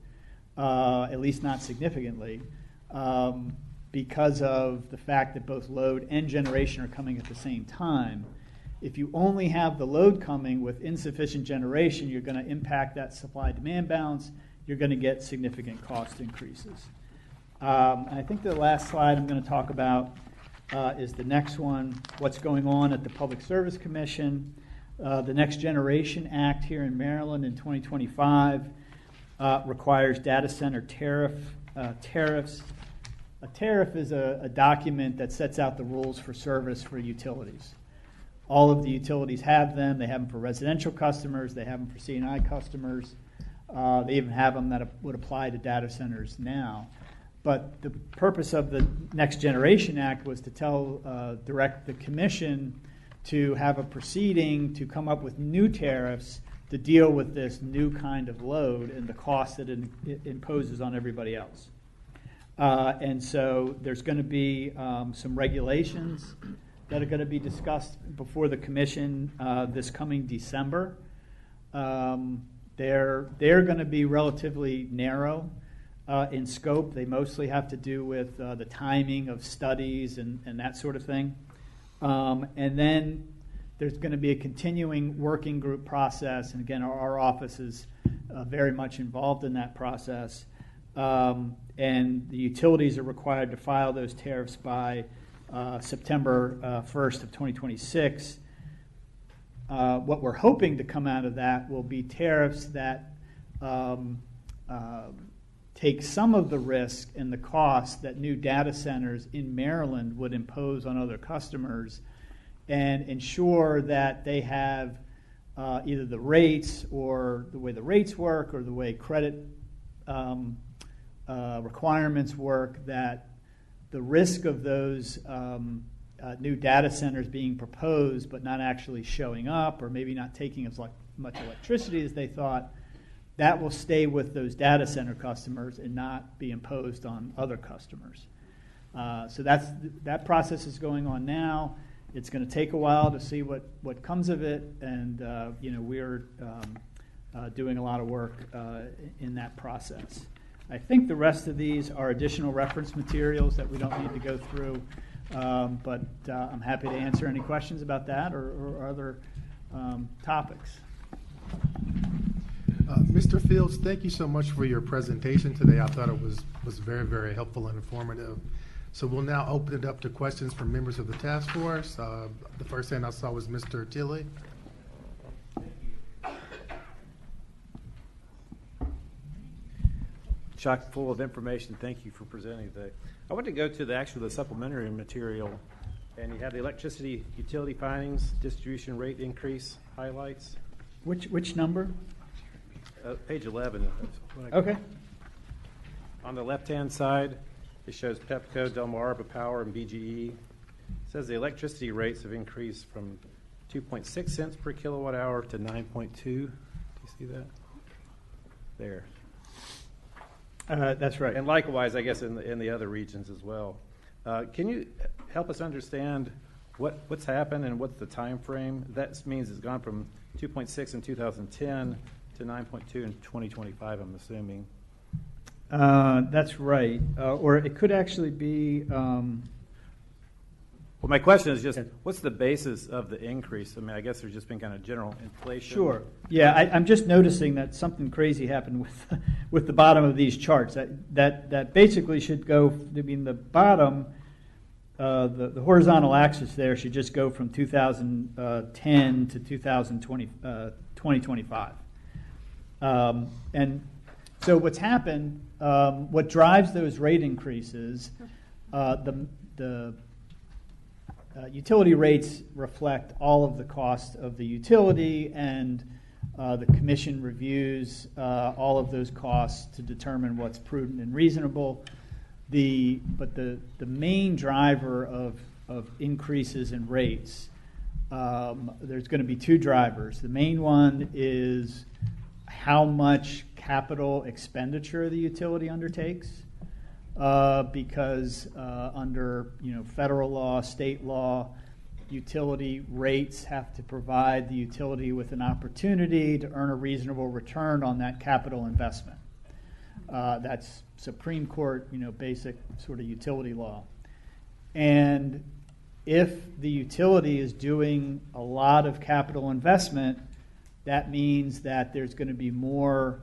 at least not significantly, because of the fact that both load and generation are coming at the same time. If you only have the load coming with insufficient generation, you're going to impact that supply-demand balance. You're going to get significant cost increases. And I think the last slide I'm going to talk about is the next one, what's going on at the Public Service Commission. The Next Generation Act here in Maryland in 2025 requires data center tariffs. A tariff is a document that sets out the rules for service for utilities. All of the utilities have them. They have them for residential customers. They have them for C&I customers. They even have them that would apply to data centers now. But the purpose of the Next Generation Act was to direct the commission to have a proceeding to come up with new tariffs to deal with this new kind of load and the cost that it imposes on everybody else. And so there's going to be some regulations that are going to be discussed before the commission this coming December. They're going to be relatively narrow in scope. They mostly have to do with the timing of studies and that sort of thing. And then there's going to be a continuing working group process. And again, our office is very much involved in that process. And the utilities are required to file those tariffs by September 1st of 2026. What we're hoping to come out of that will be tariffs that take some of the risk and the cost that new data centers in Maryland would impose on other customers and ensure that they have either the rates or the way the rates work or the way credit requirements work, that the risk of those new data centers being proposed but not actually showing up or maybe not taking as much electricity as they thought, that will stay with those data center customers and not be imposed on other customers. So that process is going on now. It's going to take a while to see what comes of it, and we're doing a lot of work in that process. I think the rest of these are additional reference materials that we don't need to go through, but I'm happy to answer any questions about that or other topics. Mr. Fields, thank you so much for your presentation today. I thought it was very, very helpful and informative. So we'll now open it up to questions from members of the task force. The first hand I saw was Mr. Tilley. Chock full of information. Thank you for presenting today. I want to go to the supplementary material, and you have the electricity utility findings, distribution rate increase highlights. Which number? Page 11. Okay. On the left-hand side, it shows Pepco, Delmarva Power, and BGE. It says the electricity rates have increased from 2.6 cents per kilowatt hour to 9.2. Do you see that? There. That's right. And likewise, I guess, in the other regions as well. Can you help us understand what's happened and what's the time frame? That means it's gone from 2.6 in 2010 to 9.2 in 2025, I'm assuming. That's right. Or it could actually be... Well, my question is just, what's the basis of the increase? I mean, I guess there's just been kind of general inflation. Sure. Yeah, I'm just noticing that something crazy happened with the bottom of these charts. That basically should go, I mean, the bottom, the horizontal axis there should just go from 2010 to 2025. And so what's happened, what drives those rate increases, the utility rates reflect all of the cost of the utility, and The commission reviews all of those costs to determine what's prudent and reasonable. But the main driver of increases in rates, there's going to be two drivers. The main one is how much capital expenditure the utility undertakes, because under federal law, state law, utility rates have to provide the utility with an opportunity to earn a reasonable return on that capital investment. That's Supreme Court, basic sort of utility law. And if the utility is doing a lot of capital investment, that means that there's going to be more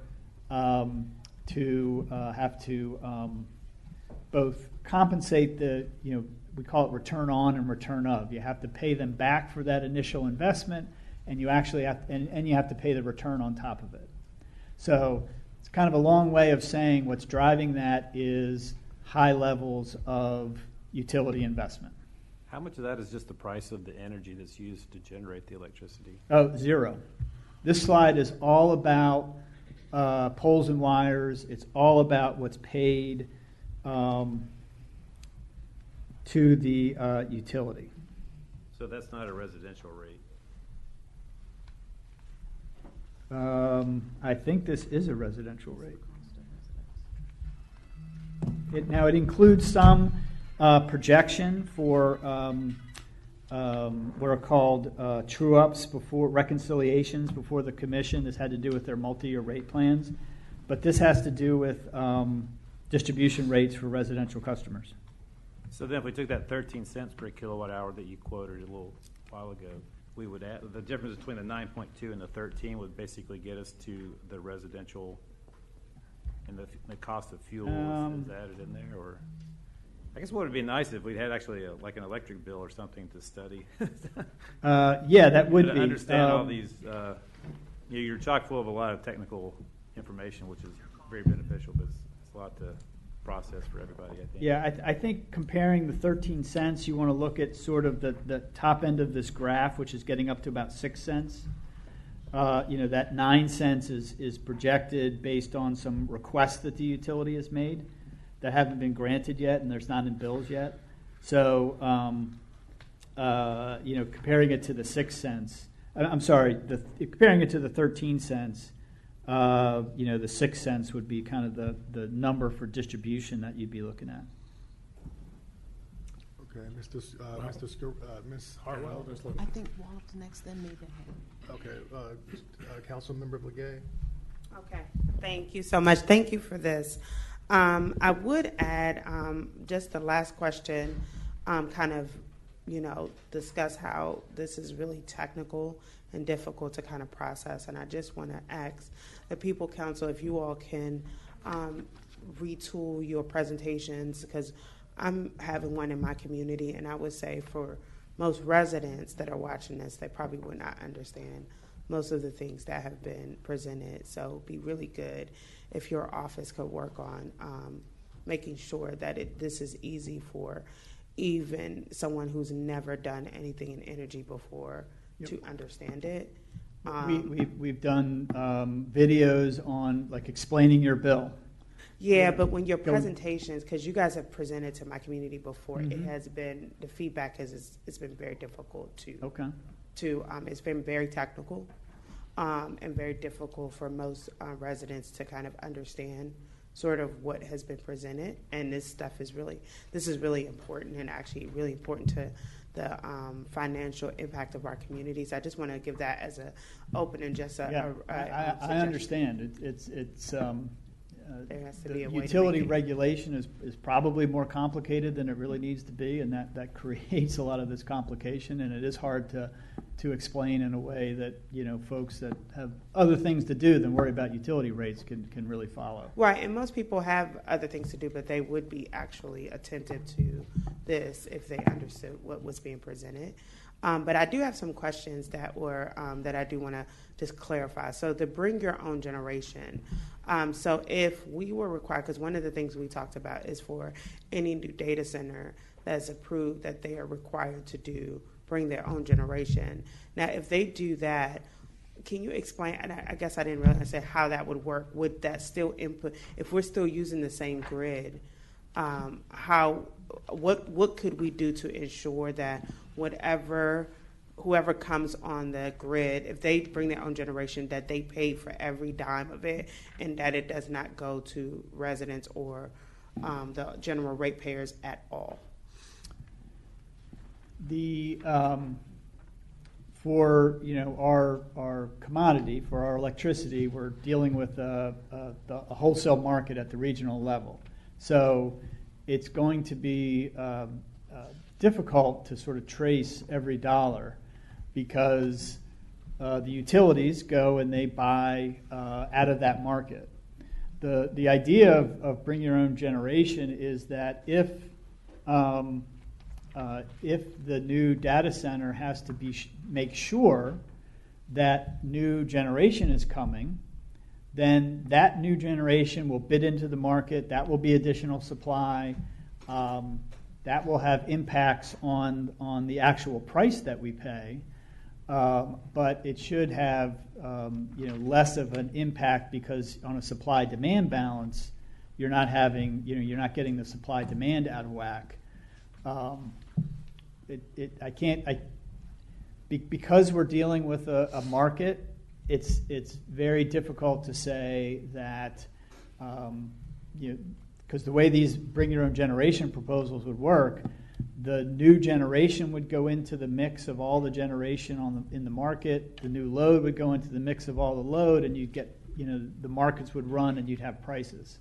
to have to both compensate we call it return on and return of. You have to pay them back for that initial investment, and you actually have and you have to pay the return on top of it. So it's kind of a long way of saying what's driving that is high levels of utility investment. How much of that is just the price of the energy that's used to generate the electricity? Oh, zero. This slide is all about poles and wires. It's all about what's paid to the utility. So that's not a residential rate. I think this is a residential rate. Now it includes some projection for what are called true-ups before reconciliations before the commission. This had to do with their multi-year rate plans, but this has to do with distribution rates for residential customers. So then if we took that 13 cents per kilowatt hour that you quoted a little while ago, we would add the difference between the 9.2 and the 13 would basically get us to the residential, and the cost of fuel is added in there. Or I guess what would be nice if we had actually like an electric bill or something to study. Yeah, that would to be. Understand all these. You're chock full of a lot of technical information, which is very beneficial, but it's a lot to process for everybody, I think. Yeah, I think comparing the 13 cents, you want to look at sort of the top end of this graph, which is getting up to about 6 cents. That 9 cents is projected based on some requests that the utility has made that haven't been granted yet, and there's not in bills yet. So, comparing it to the 6 cents, comparing it to the 13 cents, the 6 cents would be kind of the number for distribution that you'd be looking at. Okay, Ms. Hartwell. I think Wallop's next, then me, then him. Okay, Councilmember Blagay. Okay, thank you so much. Thank you for this. I would add just the last question, discuss how this is really technical and difficult to kind of process. And I just want to ask the People Council if you all can retool your presentations, because I'm having one in my community, and I would say for most residents that are watching this, they probably would not understand most of the things that have been presented. So it'd be really good if your office could work on making sure that this is easy for even someone who's never done anything in energy before to understand it. We've done videos on like explaining your bill. Yeah, but when your presentations, because you guys have presented to my community before, it has been, the feedback it's been very difficult to. Okay. It's been very technical and very difficult for most residents to kind of understand sort of what has been presented. And this is really important, and actually really important to the financial impact of our communities. I just want to give that as an open and just I understand. It's there has to be a the way utility to make it. regulation is probably more complicated than it really needs to be, and that creates a lot of this complication, and it is hard to explain in a way that folks that have other things to do than worry about utility rates can really follow. Right, and most people have other things to do, but they would be actually attentive to this if they understood what was being presented. But I do have some questions that I do want to just clarify. So the bring your own generation. So if we were required, because one of the things we talked about is for any new data center that's approved that they are required to bring their own generation. Now, if they do that, can you explain, and I guess I didn't really understand how that would work. Would that still input, if we're still using the same grid, what could we do to ensure that whoever comes on the grid, if they bring their own generation, that they pay for every dime of it and that it does not go to residents or the general ratepayers at all? For our commodity, for our electricity, we're dealing with a wholesale market at the regional level. So it's going to be difficult to sort of trace every dollar because the utilities go and they buy out of that market. The idea of bring your own generation is that if the new data center has to make sure that new generation is coming, then that new generation will bid into the market. That will be additional supply. That will have impacts on the actual price that we pay, but it should have less of an impact because on a supply-demand balance, you're not getting the supply-demand out of whack. Because we're dealing with a market, it's very difficult to say that, because the way these bring your own generation proposals would work, the new generation would go into the mix of all the generation in the market, the new load would go into the mix of all the load, and you'd get, the markets would run and you'd have prices.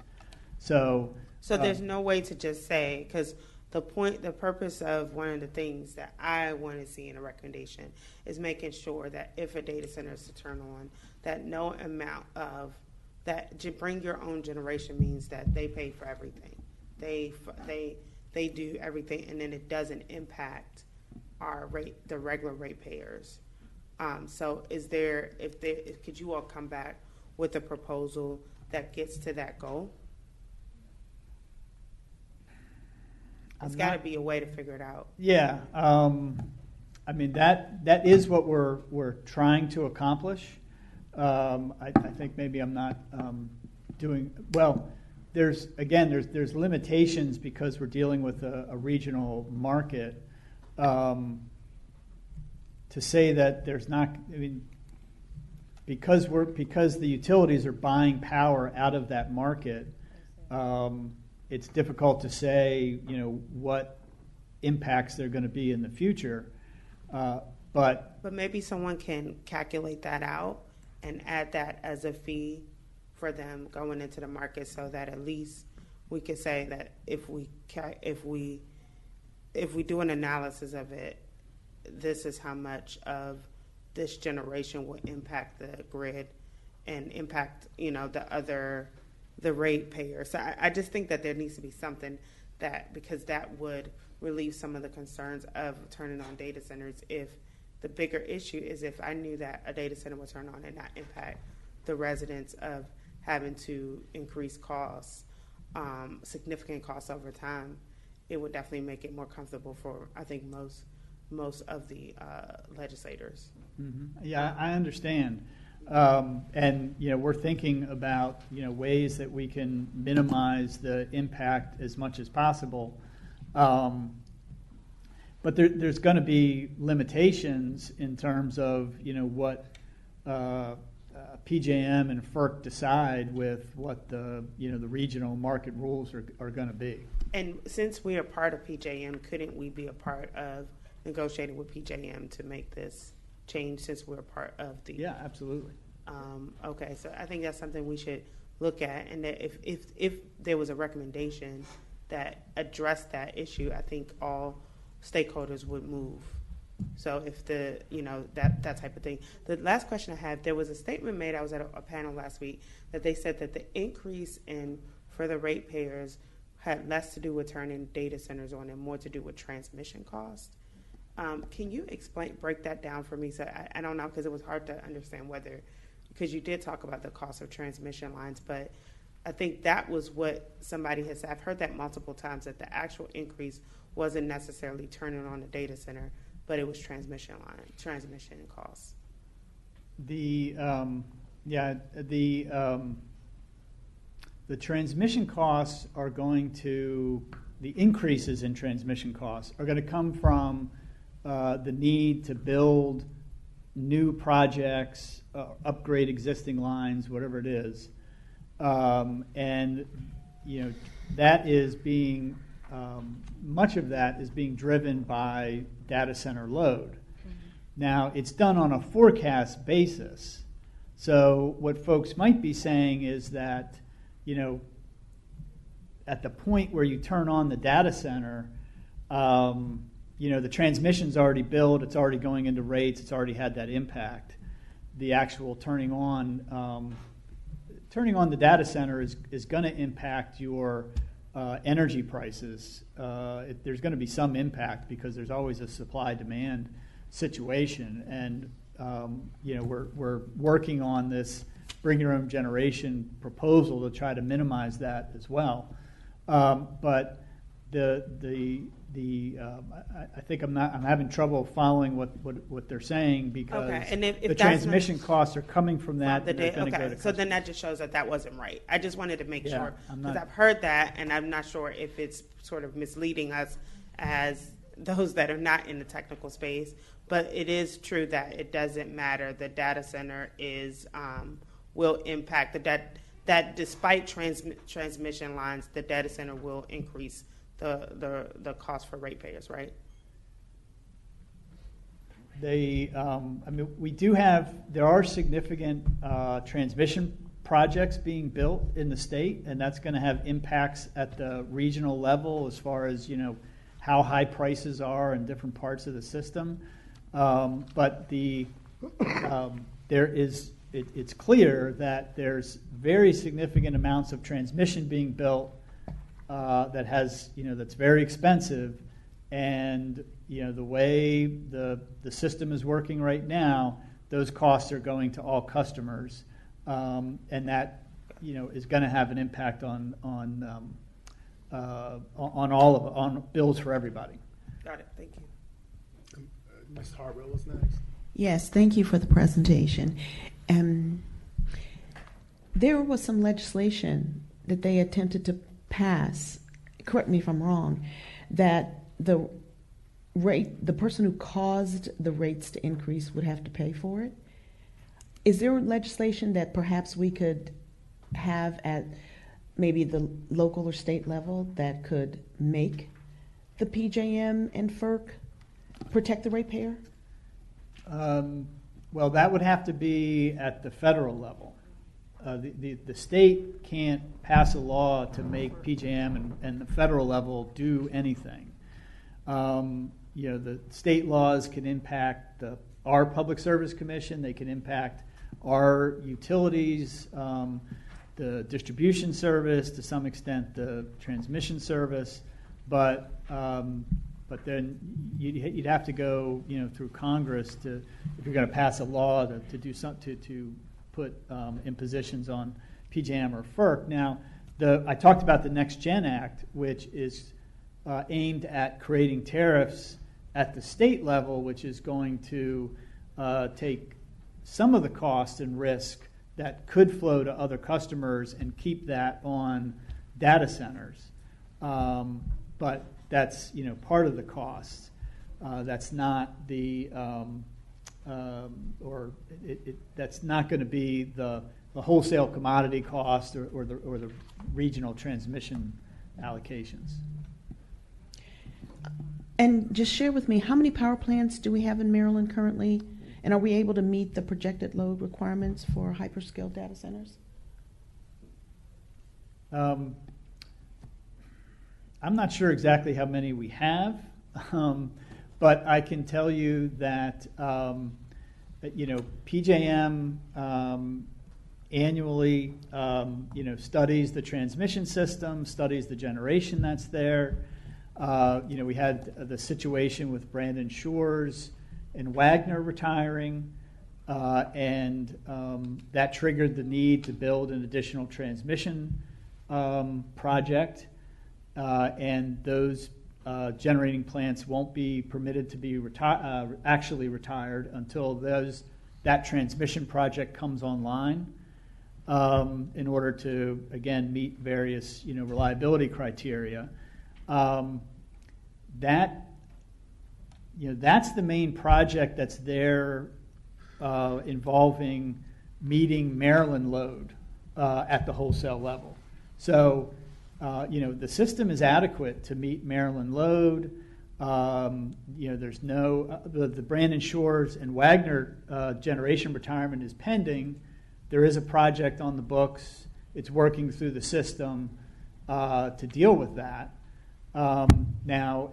So there's no way to just say, because the purpose of one of the things that I want to see in a recommendation is making sure that if a data center is to turn on, that no amount of that to bring your own generation means that they pay for everything. They do everything, and then it doesn't impact the regular ratepayers. So could you all come back with a proposal that gets to that goal? It's got to be a way to figure it out. Yeah, I mean that is what we're trying to accomplish. I think maybe I'm not doing well. There's limitations because we're dealing with a regional market. To say that there's not, I mean, because the utilities are buying power out of that market. It's difficult to say, what impacts there are going to be in the future. But maybe someone can calculate that out and add that as a fee for them going into the market, so that at least we could say that if we do an analysis of it, this is how much of this generation will impact the grid and impact the ratepayers. So I just think that there needs to be something because that would relieve some of the concerns of turning on data centers. If the bigger issue is if I knew that a data center would turn on and not impact the residents of having to increase costs, significant costs over time, it would definitely make it more comfortable for, I think, most of the legislators. Mm-hmm. Yeah, I understand. And we're thinking about ways that we can minimize the impact as much as possible. But there's going to be limitations in terms of what PJM and FERC decide with what the regional market rules are going to be. And since we are part of PJM, couldn't we be a part of negotiating with PJM to make this change, since we're part of the... Yeah, absolutely. Okay, so I think that's something we should look at, and that if there was a recommendation that addressed that issue, I think all stakeholders would move. So if that type of thing. The last question I had, there was a statement made, I was at a panel last week, that they said that the increase for the ratepayers had less to do with turning data centers on and more to do with transmission costs. Can you break that down for me? So I don't know, because it was hard to understand because you did talk about the cost of transmission lines, but I think that was what somebody has said. I've heard that multiple times, that the actual increase wasn't necessarily turning on the data center, but it was transmission costs. The transmission costs are going to, the increases in transmission costs are going to come from the need to build new projects, upgrade existing lines, whatever it is. And, that is being, much of that is being driven by data center load. Now, it's done on a forecast basis. So what folks might be saying is that, at the point where you turn on the data center, the transmission's already built, it's already going into rates, it's already had that impact. The actual turning on the data center is going to impact your energy prices. There's going to be some impact because there's always a supply-demand situation, and we're working on this bring your own generation proposal to try to minimize that as well. But I think I'm having trouble following what they're saying because Okay, and if the that's transmission not- costs are coming from that. The and they're day, gonna go okay, to so then that just shows that wasn't right. I just wanted to make Yeah, sure, I'm because not- I've heard that, and I'm not sure if it's sort of misleading us as those that are not in the technical space. But it is true that it doesn't matter. The data center will impact that despite transmission lines, the data center will increase the cost for ratepayers, right? There are significant transmission projects being built in the state, and that's going to have impacts at the regional level as far as, how high prices are in different parts of the system. But it's clear that there's very significant amounts of transmission being built that's very expensive, and the way the system is working right now, those costs are going to all customers, and that is going to have an impact on bills for everybody. Got it. Thank you. Ms. Hartwell is next. Yes, thank you for the presentation. There was some legislation that they attempted to pass, correct me if I'm wrong, that the person who caused the rates to increase would have to pay for it. Is there legislation that perhaps we could have at maybe the local or state level that could make the PJM and FERC protect the ratepayer? Well, that would have to be at the federal level. The state can't pass a law to make PJM and the federal level do anything. The state laws can impact our Public Service Commission. They can impact our utilities, the distribution service, to some extent the transmission service, but then you'd have to go through Congress if you're going to pass a law to do something to put impositions on PJM or FERC. Now, I talked about the Next Gen Act, which is aimed at creating tariffs at the state level, which is going to take some of the cost and risk that could flow to other customers and keep that on data centers. But that's part of the cost. That's not the that's not going to be the wholesale commodity cost or the regional transmission allocations. And just share with me, how many power plants do we have in Maryland currently? And are we able to meet the projected load requirements for hyperscale data centers? I'm not sure exactly how many we have, but I can tell you that PJM annually studies the transmission system, studies the generation that's there. We had the situation with Brandon Shores and Wagner retiring, and that triggered the need to build an additional transmission project, and those generating plants won't be permitted to be actually retired until those that transmission project comes online, in order to, again, meet various, reliability criteria. That's the main project that's there, involving meeting Maryland load at the wholesale level. So, the system is adequate to meet Maryland load. There's no the Brandon Shores and Wagner generation retirement is pending. There is a project on the books. It's working through the system to deal with that now.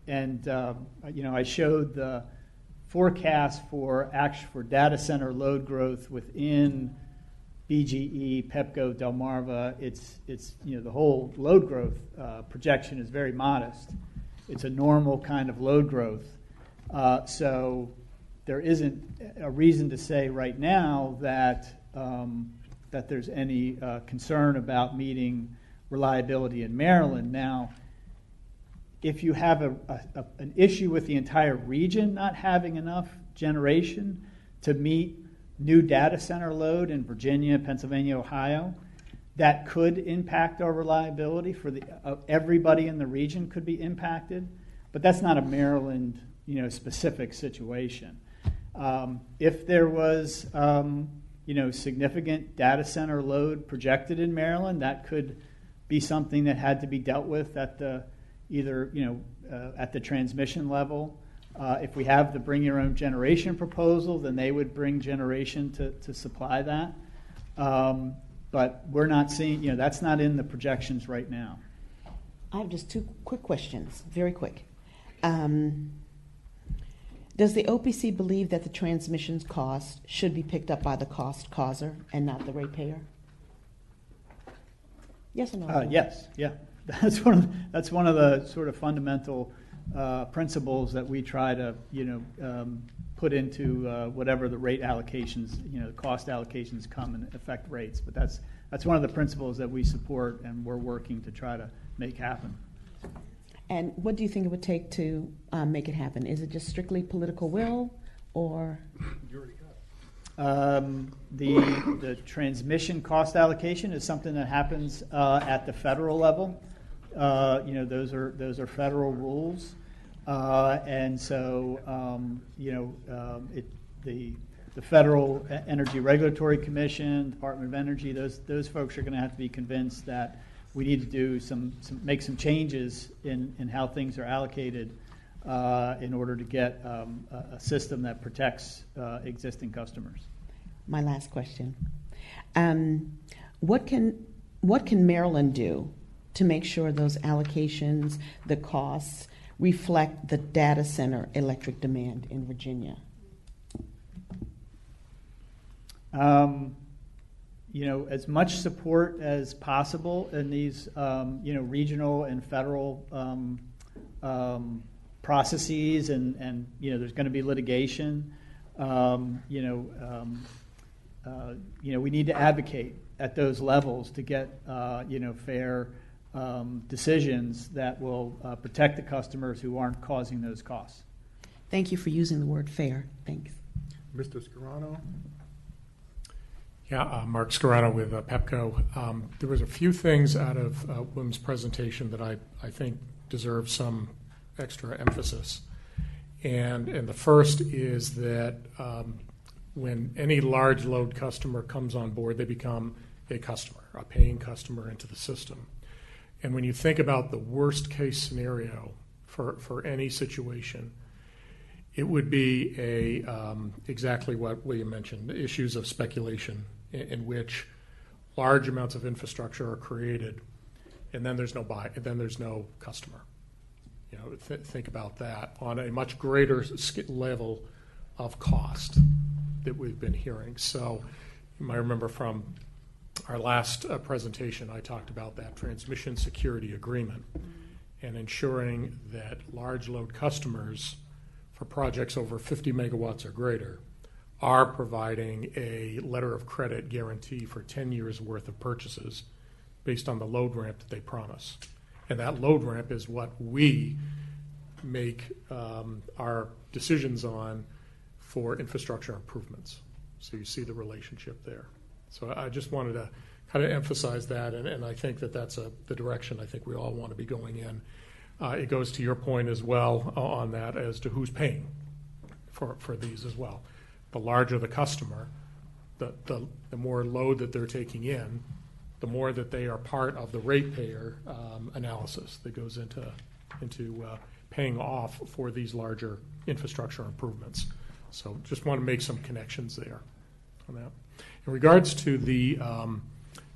I showed the forecast for data center load growth within BGE, Pepco, Delmarva. It's the whole load growth projection is very modest. It's a normal kind of load growth. So there isn't a reason to say right now that there's any concern about meeting reliability in Maryland. Now, if you have an issue with the entire region not having enough generation to meet new data center load in Virginia, Pennsylvania, Ohio, that could impact our reliability for everybody in the region could be impacted, but that's not a Maryland specific situation. If there was significant data center load projected in Maryland, that could be something that had to be dealt with at the at the transmission level. If we have the bring your own generation proposal, then they would bring generation to supply that. But we're not seeing, that's not in the projections right now. I have just two quick questions, very quick. Does the OPC believe that the transmission's cost should be picked up by the cost causer and not the ratepayer? Yes or no? Yes, yeah. That's one of the sort of fundamental principles that we try to put into whatever the rate allocations, the cost allocations come and affect rates. But that's one of the principles that we support and we're working to try to make happen. And what do you think it would take to make it happen? Is it just strictly political will, or? The transmission cost allocation is something that happens at the federal level. Those are federal rules, and so the Federal Energy Regulatory Commission, Department of Energy, those folks are going to have to be convinced that we need to do make some changes in how things are allocated in order to get a system that protects existing customers. My last question: what can Maryland do to make sure those allocations, the costs, reflect the data center electric demand in Virginia? As much support as possible in these, regional and federal processes, and there's going to be litigation. We need to advocate at those levels to get, fair decisions that will protect the customers who aren't causing those costs. Thank you for using the word fair. Thanks. Mr. Scarano? Yeah, Mark Scarano with Pepco. There was a few things out of Wim's presentation that I think deserve some extra emphasis. And the first is that when any large load customer comes on board, they become a customer, a paying customer into the system. And when you think about the worst case scenario for any situation, it would be exactly what William mentioned, issues of speculation in which large amounts of infrastructure are created, and then there's no customer. Think about that on a much greater level of cost that we've been hearing. So you might remember from our last presentation, I talked about that transmission security agreement and ensuring that large load customers for projects over 50 megawatts or greater are providing a letter of credit guarantee for 10 years worth of purchases based on the load ramp that they promise. And that load ramp is what we make our decisions on for infrastructure improvements. So you see the relationship there. So I just wanted to kind of emphasize that, and I think that that's the direction I think we all want to be going in. It goes to your point as well on that as to who's paying for these as well. The larger the customer, the more load that they're taking in, the more that they are part of the ratepayer analysis that goes into paying off for these larger infrastructure improvements. So just want to make some connections there on that. In regards to the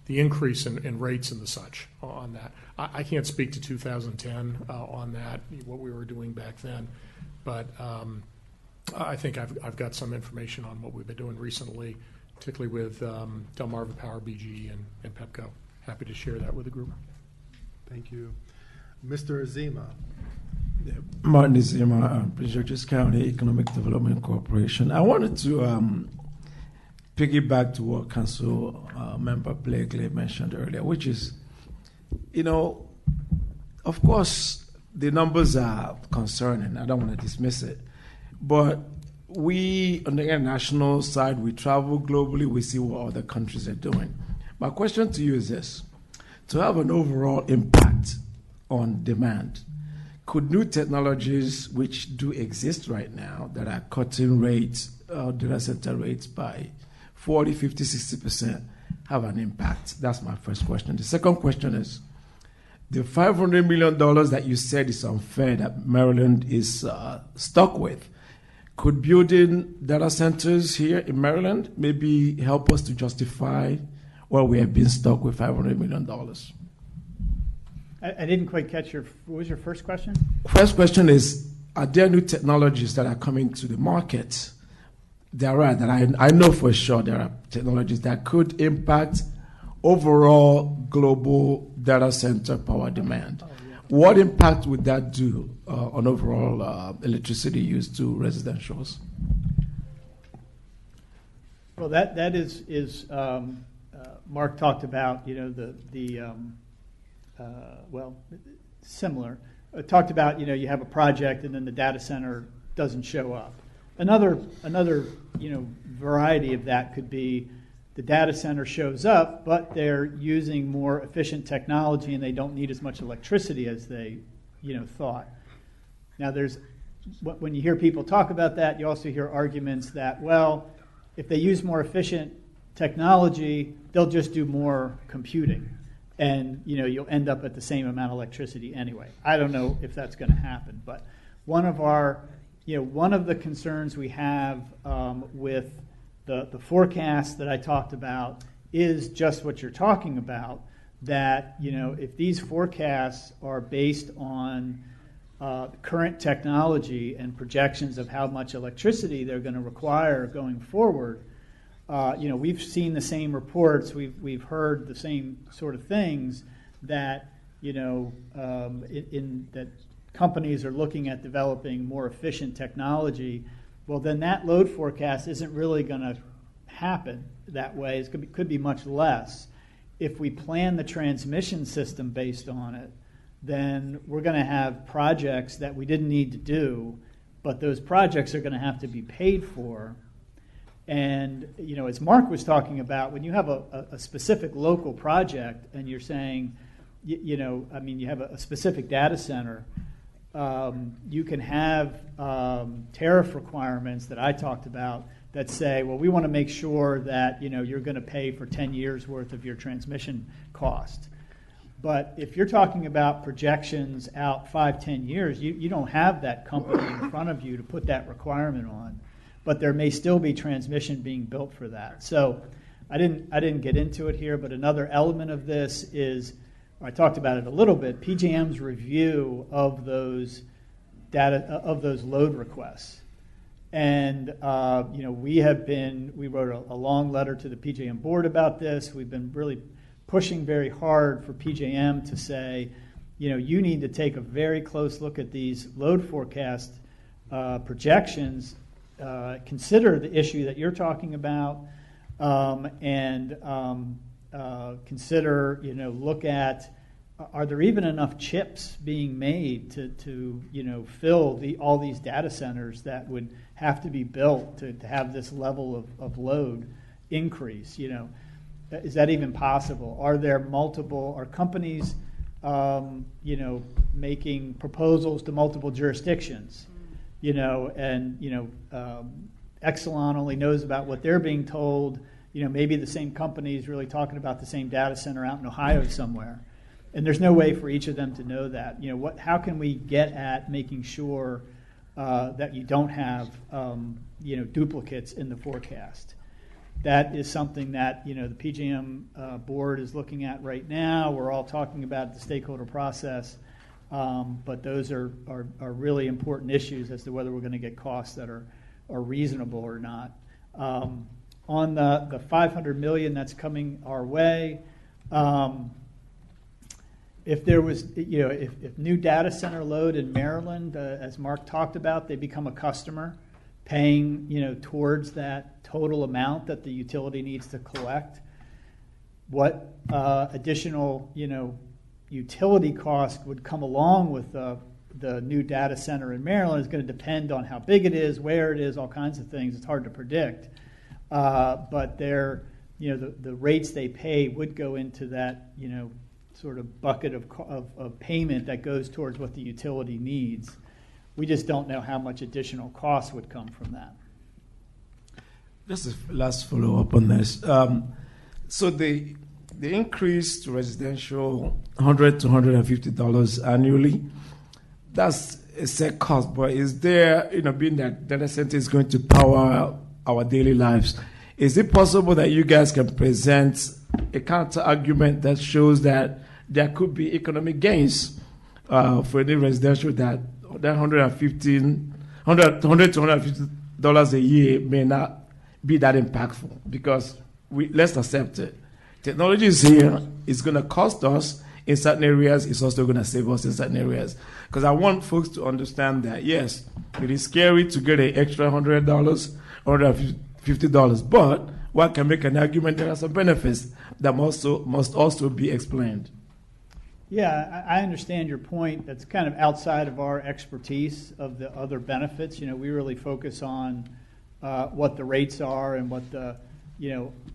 increase in rates and the such on that, I can't speak to 2010 on that, what we were doing back then, but I think I've got some information on what we've been doing recently, particularly with Delmarva Power, BGE, and PEPCO. Happy to share that with the group. Thank you. Mr. Azima. Martin Azima, Prince George's County Economic Development Corporation. I wanted to piggyback to what Council Member Blakely mentioned earlier, which is, of course, the numbers are concerning. I don't want to dismiss it. But we, on the international side, we travel globally, we see what other countries are doing. My question to you is this: to have an overall impact on demand, could new technologies which do exist right now that are cutting rates, data center rates by 40, 50, 60% have an impact? That's my first question. The second question is, the $500 million that you said is unfair that Maryland is stuck with, could building data centers here in Maryland maybe help us to justify why we have been stuck with $500 million? I didn't quite catch what was your first question? First question is, are there new technologies that are coming to the market? There are, that I know for sure there are technologies that could impact overall global data center power demand. What impact would that do on overall electricity use to residentials? Well, that is Mark talked about, similar. Talked about, you have a project and then the data center doesn't show up. Another variety of that could be the data center shows up, but they're using more efficient technology and they don't need as much electricity as they, thought. Now, when you hear people talk about that, you also hear arguments that, well, if they use more efficient technology, they'll just do more computing, and you'll end up at the same amount of electricity anyway. I don't know if that's going to happen, but one of the concerns we have with the forecast that I talked about is just what you're talking about, that if these forecasts are based on current technology and projections of how much electricity they're going to require going forward, we've seen the same reports, we've heard the same sort of things that that companies are looking at developing more efficient technology. Well, then that load forecast isn't really going to happen that way. It could be much less. If we plan the transmission system based on it, then we're going to have projects that we didn't need to do, but those projects are going to have to be paid for. And, as Mark was talking about, when you have a specific local project and you're saying, you have a specific data center, you can have tariff requirements that I talked about that say, well, we want to make sure that you're going to pay for 10 years worth of your transmission cost. But if you're talking about projections out 5-10 years, you don't have that company in front of you to put that requirement on. But there may still be transmission being built for that. So I didn't get into it here, but another element of this is, I talked about it a little bit, PJM's review of those load requests. And we wrote a long letter to the PJM board about this. We've been really pushing very hard for PJM to say, you need to take a very close look at these load forecast projections, consider the issue that you're talking about, and consider, look at are there even enough chips being made to fill all these data centers that would have to be built to have this level of load increase? Is that even possible? Are companies making proposals to multiple jurisdictions? Exelon only knows about what they're being told. Maybe the same company is really talking about the same data center out in Ohio somewhere. And there's no way for each of them to know that. How can we get at making sure that you don't have duplicates in the forecast? That is something that the PJM board is looking at right now. We're all talking about the stakeholder process, but those are really important issues as to whether we're going to get costs that are reasonable or not. On the $500 million that's coming our way, if there was, if new data center load in Maryland, as Mark talked about, they become a customer, paying towards that total amount that the utility needs to collect. What additional utility cost would come along with the new data center in Maryland is going to depend on how big it is, where it is, all kinds of things. It's hard to predict, but the rates they pay would go into that sort of bucket of payment that goes towards what the utility needs. We just don't know how much additional cost would come from that. Just a last follow-up on this. So the increase to residential, $100 to $150 annually, that's a set cost. But is there, being that data center is going to power our daily lives, is it possible that you guys can present a counter argument that shows that there could be economic gains for any residential that $100 to $150 a year may not be that impactful? Because let's accept it. Technology is here. It's going to cost us in certain areas. It's also going to save us in certain areas. Because I want folks to understand that, yes, it is scary to get an extra $100, $150, but one can make an argument there are some benefits that must also be explained. Yeah, I understand your point. That's kind of outside of our expertise of the other benefits. We really focus on what the rates are and what the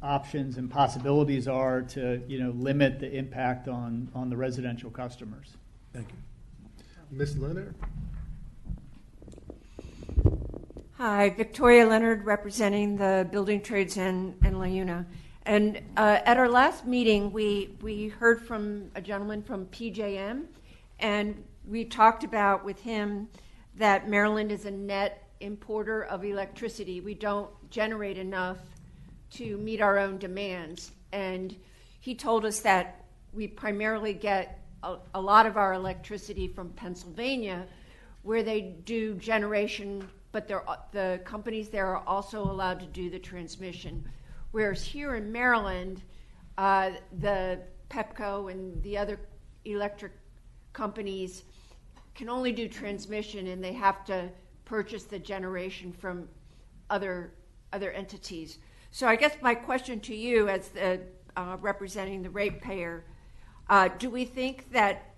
options and possibilities are to limit the impact on the residential customers. Thank you. Ms. Leonard? Hi, Victoria Leonard, representing the building trades in LaUna. And at our last meeting, we heard from a gentleman from PJM, and we talked about with him that Maryland is a net importer of electricity. We don't generate enough to meet our own demands. And he told us that we primarily get a lot of our electricity from Pennsylvania, where they do generation, but the companies there are also allowed to do the transmission. Whereas here in Maryland, the Pepco and the other electric companies can only do transmission, and they have to purchase the generation from other entities. So I guess my question to you, as the representing the ratepayer, do we think that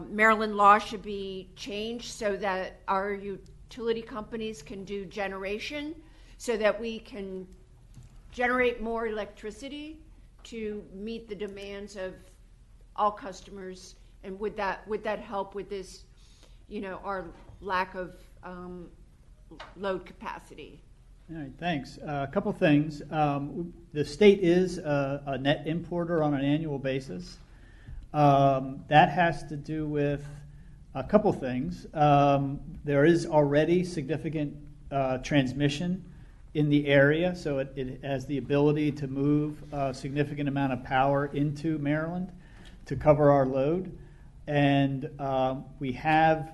Maryland law should be changed so that our utility companies can do generation, so that we can generate more electricity to meet the demands of all customers? And would that help with this, our lack of load capacity? All right, thanks. A couple things. The state is a net importer on an annual basis. That has to do with a couple things. There is already significant transmission in the area, so it has the ability to move a significant amount of power into Maryland to cover our load. And we have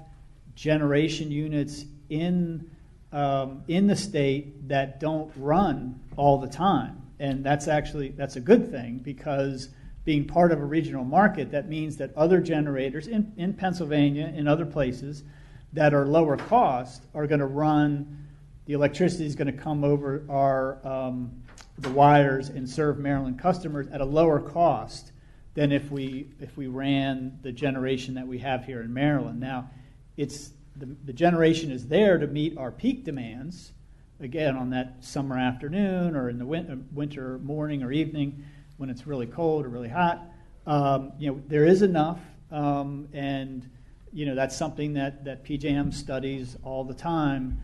generation units in the state that don't run all the time. And that's a good thing, because being part of a regional market, that means that other generators in Pennsylvania, in other places that are lower cost, are going to run. The electricity is going to come over the wires and serve Maryland customers at a lower cost than if we ran the generation that we have here in Maryland. Now, it's the generation is there to meet our peak demands, again, on that summer afternoon or in the winter morning or evening when it's really cold or really hot. There is enough, and that's something that PJM studies all the time.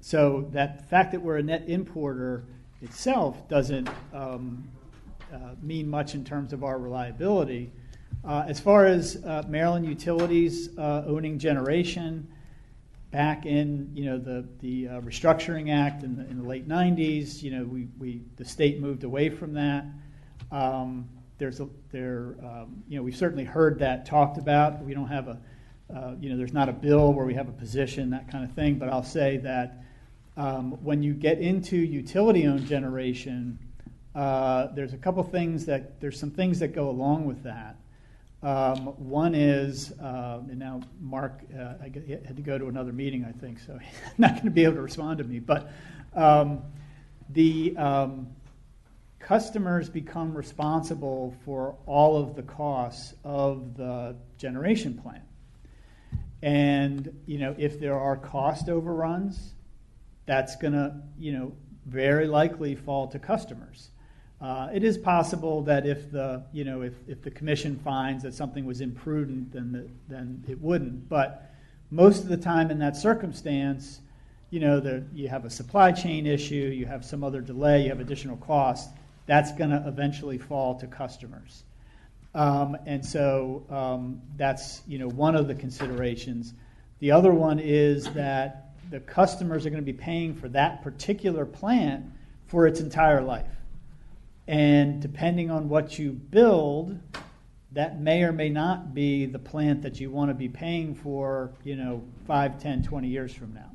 So that fact that we're a net importer itself doesn't mean much in terms of our reliability. As far as Maryland utilities owning generation, back in the Restructuring Act in the late 90s, the state moved away from that. We've certainly heard that talked about. We don't have there's not a bill where we have a position, that kind of thing. But I'll say that when you get into utility-owned generation, there's some things that go along with that. One is, and now Mark had to go to another meeting, I think, so he's not going to be able to respond to me. But the customers become responsible for all of the costs of the generation plant. And, if there are cost overruns, that's going to, very likely fall to customers. It is possible that if the commission finds that something was imprudent, then it wouldn't. But most of the time in that circumstance, you have a supply chain issue, you have some other delay, you have additional cost. That's going to eventually fall to customers. And so that's one of the considerations. The other one is that the customers are going to be paying for that particular plant for its entire life. And depending on what you build, that may or may not be the plant that you want to be paying for 5, 10, 20 years from now.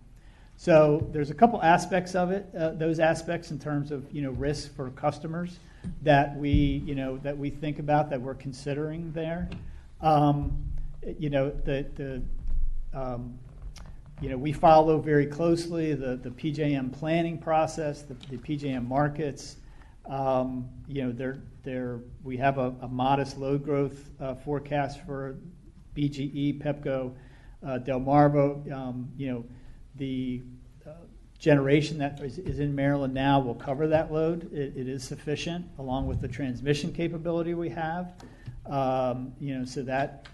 So there's a couple aspects of it, those aspects in terms of risk for customers that we think about, that we're considering there. We follow very closely the PJM planning process, the PJM markets. We have a modest load growth forecast for BGE, Pepco, Delmarva. The generation that is in Maryland now will cover that load. It is sufficient, along with the transmission capability we have. So that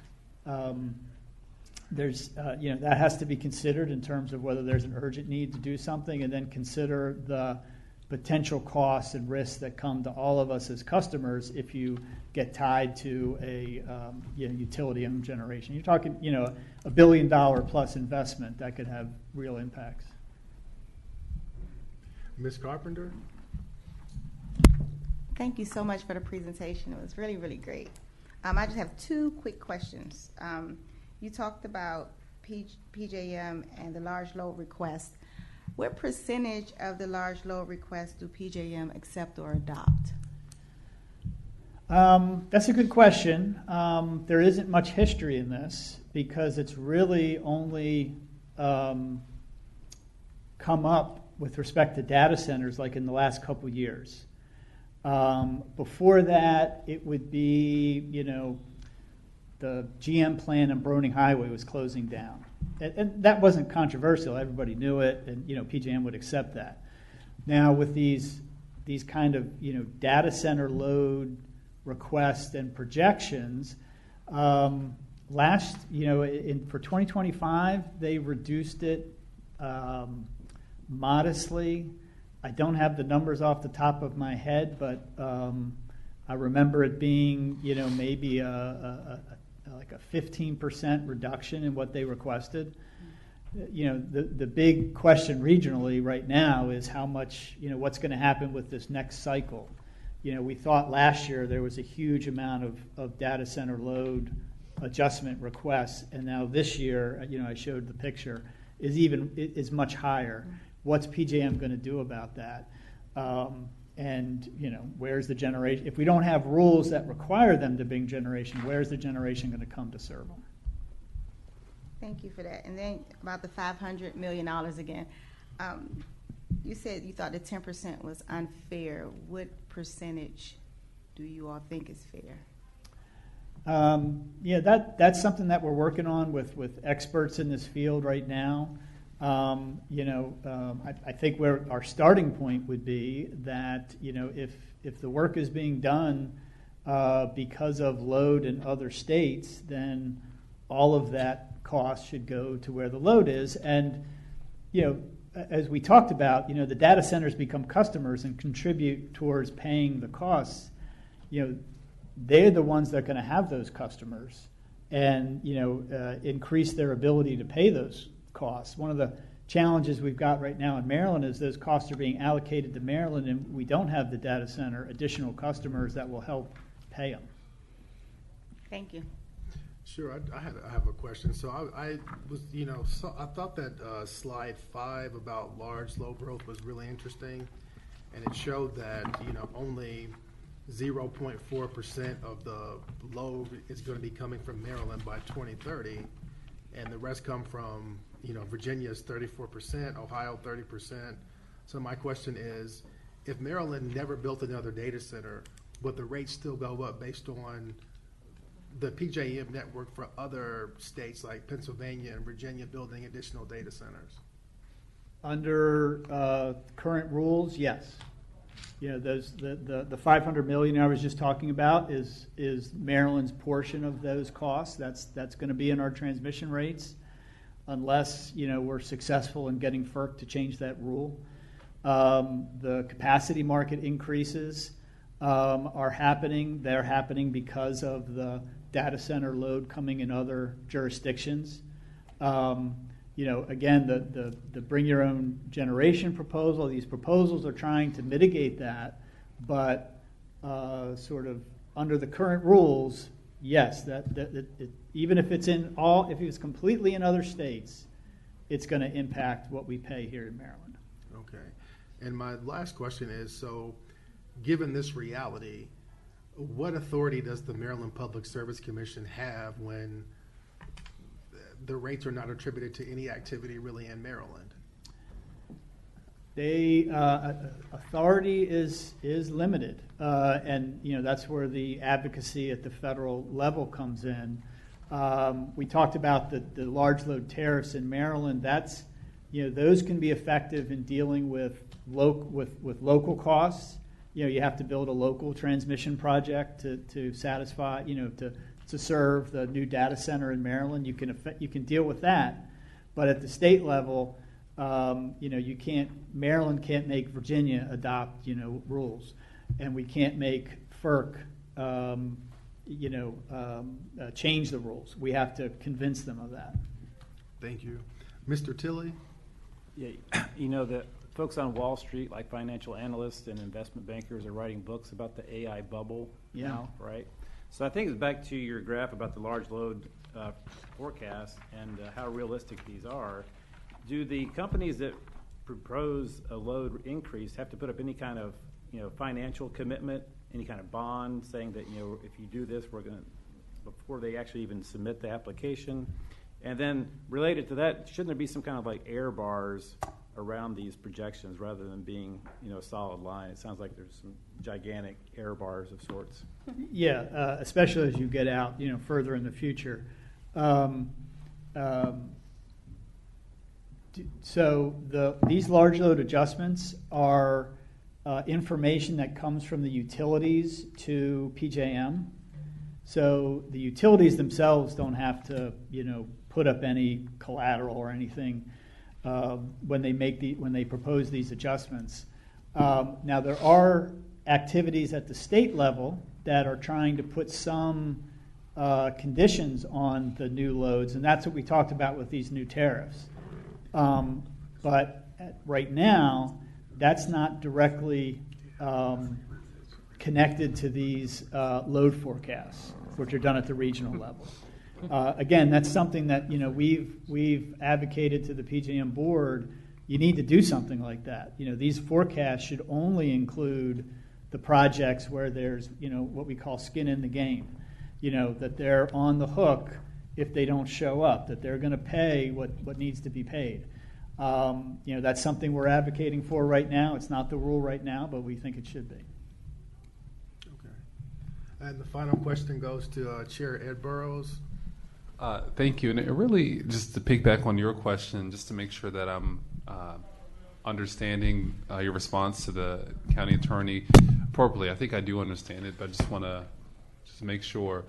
that has to be considered in terms of whether there's an urgent need to do something, and then consider the potential costs and risks that come to all of us as customers if you get tied to a utility-owned generation. You're talking, $1 billion plus investment that could have real impacts. Ms. Carpenter? Thank you so much for the presentation. It was really, really great. I just have two quick questions. You talked about PJM and the large load request. What percentage of the large load requests do PJM accept or adopt? That's a good question. There isn't much history in this because it's really only come up with respect to data centers like in the last couple years. Before that, it would be, the GM plant on Broning Highway was closing down. And that wasn't controversial. Everybody knew it, and PJM would accept that. Now with these kind of data center load requests and projections, for 2025 they reduced it modestly. I don't have the numbers off the top of my head, but I remember it being maybe like a 15% reduction in what they requested. The big question regionally right now is how much, what's going to happen with this next cycle. We thought last year there was a huge amount of data center load adjustment requests, and now this year, I showed the picture, is much higher. What's PJM going to do about that? And where's the generation? If we don't have rules that require them to bring generation, where's the generation going to come to serve them? Thank you for that. And then about the $500 million again. You said you thought the 10% was unfair. What percentage do you all think is fair? Yeah, that's something that we're working on with experts in this field right now. I think where our starting point would be that, if the work is being done because of load in other states, then all of that cost should go to where the load is. And, as we talked about, the data centers become customers and contribute towards paying the costs. They're the ones that are going to have those customers and, increase their ability to pay those costs. One of the challenges we've got right now in Maryland is those costs are being allocated to Maryland, and we don't have the data center additional customers that will help pay them. Thank you. Sure, I have a question. So I was, I thought that slide 5 about large load growth was really interesting, and it showed that only 0.4% of the load is going to be coming from Maryland by 2030, and the rest come from Virginia's 34%, Ohio 30%. So my question is, if Maryland never built another data center, would the rates still go up based on the PJM network for other states like Pennsylvania and Virginia building additional data centers? Under current rules, yes. The $500 million I was just talking about is Maryland's portion of those costs. That's going to be in our transmission rates, unless we're successful in getting FERC to change that rule. The capacity market increases are happening. They're happening because of the data center load coming in other jurisdictions. Again, the bring your own generation proposal, these proposals are trying to mitigate that, but sort of under the current rules, yes, even if if it's completely in other states, it's going to impact what we pay here in Maryland. Okay. And my last question is, so given this reality, what authority does the Maryland Public Service Commission have when the rates are not attributed to any activity really in Maryland? Authority is limited, and that's where the advocacy at the federal level comes in. We talked about the large load tariffs in Maryland. Those can be effective in dealing with local costs. You have to build a local transmission project to satisfy, to serve the new data center in Maryland. You can deal with that, but at the state level, Maryland can't make Virginia adopt rules, and we can't make FERC change the rules. We have to convince them of that. Thank you. Mr. Tilley? Yeah, the folks on Wall Street, like financial analysts and investment bankers, are writing books about the AI bubble now, right? So I think it's back to your graph about the large load forecast and how realistic these are. Do the companies that propose a load increase have to put up any kind of financial commitment, any kind of bond saying that if you do this, we're going to, before they actually even submit the application? And then related to that, shouldn't there be some kind of like error bars around these projections rather than being a solid line? It sounds like there's some gigantic error bars of sorts. Yeah, especially as you get out further in the future. So these large load adjustments are information that comes from the utilities to PJM. So the utilities themselves don't have to put up any collateral or anything when they propose these adjustments. Now there are activities at the state level that are trying to put some conditions on the new loads, and that's what we talked about with these new tariffs. But right now, that's not directly connected to these load forecasts, which are done at the regional level. Again, that's something that we've advocated to the PJM board. You need to do something like that. These forecasts should only include the projects where there's what we call skin in the game. That they're on the hook if they don't show up, that they're going to pay what needs to be paid. That's something we're advocating for right now. It's not the rule right now, but we think it should be. Okay. And the final question goes to Chair Ed Burrows. Thank you. And it really, just to piggyback on your question, just to make sure that I'm understanding your response to the county attorney appropriately. I think I do understand it, but I just want to make sure.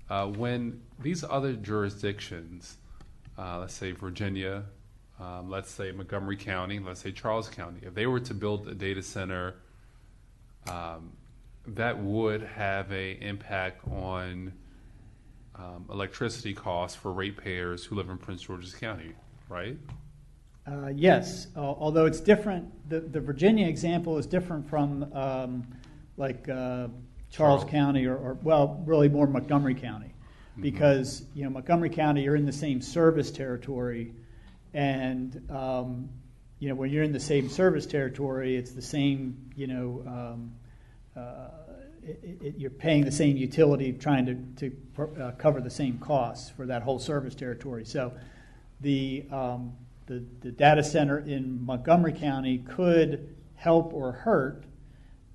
When these other jurisdictions, let's say Virginia, let's say Montgomery County, let's say Charles County, if they were to build a data center, that would have an impact on electricity costs for ratepayers who live in Prince George's County, right? Yes, although it's different. The Virginia example is different from Charles County or really more Montgomery County, because Montgomery County, you're in the same service territory, and when you're in the same service territory, it's the same. You're paying the same utility, trying to cover the same costs for that whole service territory. So the data center in Montgomery County could help or hurt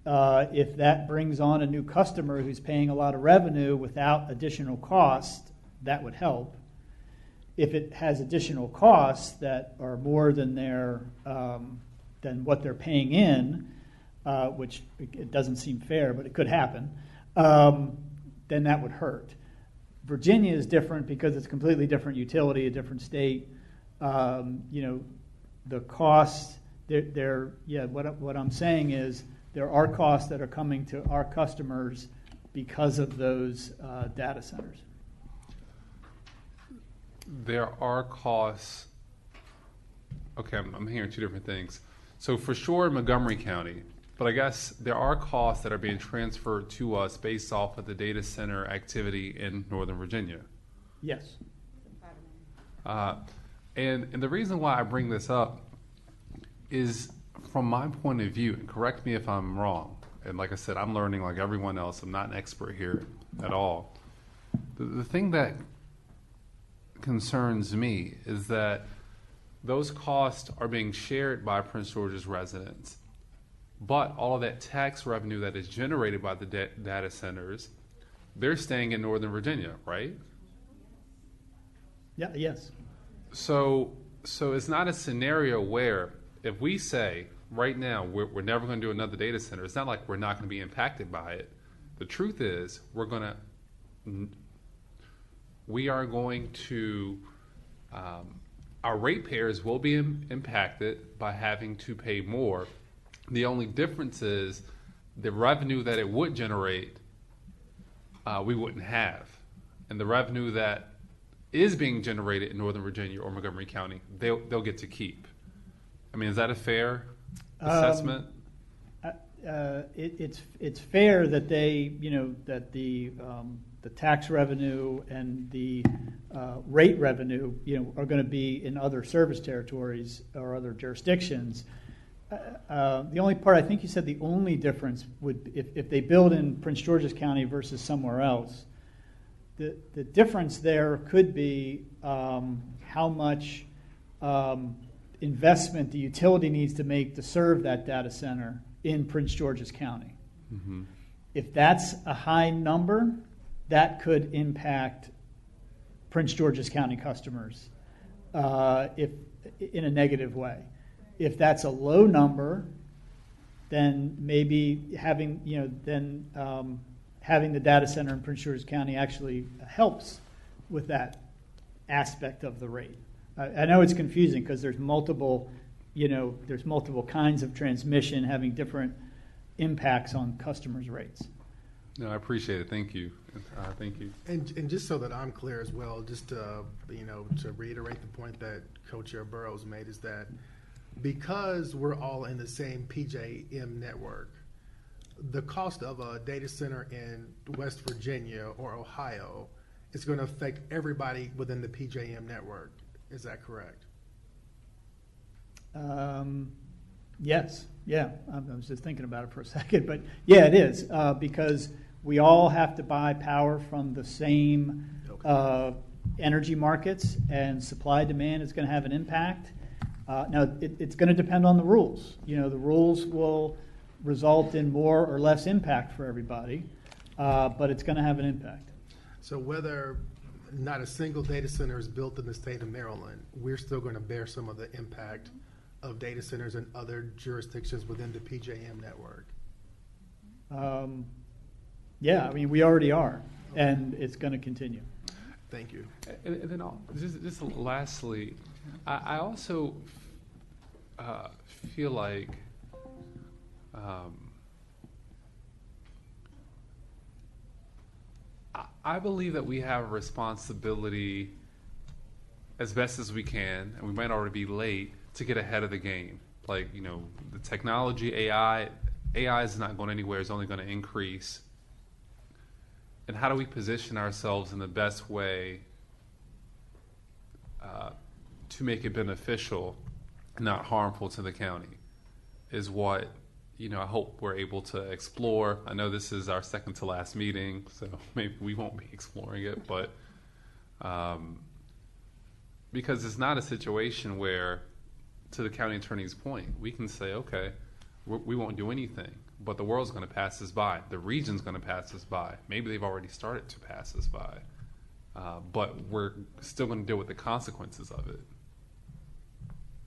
if that brings on a new customer who's paying a lot of revenue without additional cost. That would help. If it has additional costs that are more than what they're paying in, which it doesn't seem fair, but it could happen, then that would hurt. Virginia is different because it's a completely different utility, a different state. The costs, what I'm saying is there are costs that are coming to our customers because of those data centers. There are costs. Okay, I'm hearing two different things. So for sure in Montgomery County, but I guess there are costs that are being transferred to us based off of the data center activity in Northern Virginia. Yes. And the reason why I bring this up is from my point of view, and correct me if I'm wrong, and like I said, I'm learning like everyone else. I'm not an expert here at all. The thing that concerns me is that those costs are being shared by Prince George's residents, but all of that tax revenue that is generated by the data centers, they're staying in Northern Virginia, right? Yeah. Yes. So it's not a scenario where if we say right now we're never going to do another data center, it's not like we're not going to be impacted by it. The truth is we are going to our ratepayers will be impacted by having to pay more. The only difference is the revenue that it would generate we wouldn't have, and the revenue that is being generated in Northern Virginia or Montgomery County, they'll get to keep. I mean, is that a fair assessment? It's fair that that the tax revenue and the rate revenue are going to be in other service territories or other jurisdictions. The only part, I think you said the only difference would if they build in Prince George's County versus somewhere else. The difference there could be how much investment the utility needs to make to serve that data center in Prince George's County. Mm-hmm. If that's a high number, that could impact Prince George's County customers if in a negative way. If that's a low number, then maybe having the data center in Prince George's County actually helps with that aspect of the rate. I know it's confusing because there's multiple kinds of transmission having different impacts on customers' rates. No, I appreciate it. Thank you. Thank you. And just so that I'm clear as well, just to reiterate the point that Co-Chair Burrows made is that because we're all in the same PJM network, the cost of a data center in West Virginia or Ohio is going to affect everybody within the PJM network. Is that correct? Yes. Yeah. I was just thinking about it for a second, but yeah, it is because we all have to buy power from the same energy markets, and supply demand is going to have an impact. Now, it's going to depend on the rules. You know, the rules will result in more or less impact for everybody, but it's going to have an impact. So whether not a single data center is built in the state of Maryland, we're still going to bear some of the impact of data centers in other jurisdictions within the PJM network. Yeah, I mean, we already are, and it's going to continue. Thank you. And then just lastly, I also feel like I believe that we have a responsibility as best as we can, and we might already be late, to get ahead of the game. Like, you know, the technology, AI is not going anywhere, it's only going to increase. And how do we position ourselves in the best way to make it beneficial, not harmful to the county, is what, you know, I hope we're able to explore. I know this is our second to last meeting, so maybe we won't be exploring it, but because it's not a situation where, to the county attorney's point, we can say, okay, we won't do anything, but the world's going to pass us by. The region's going to pass us by. Maybe they've already started to pass us by, but we're still going to deal with the consequences of it.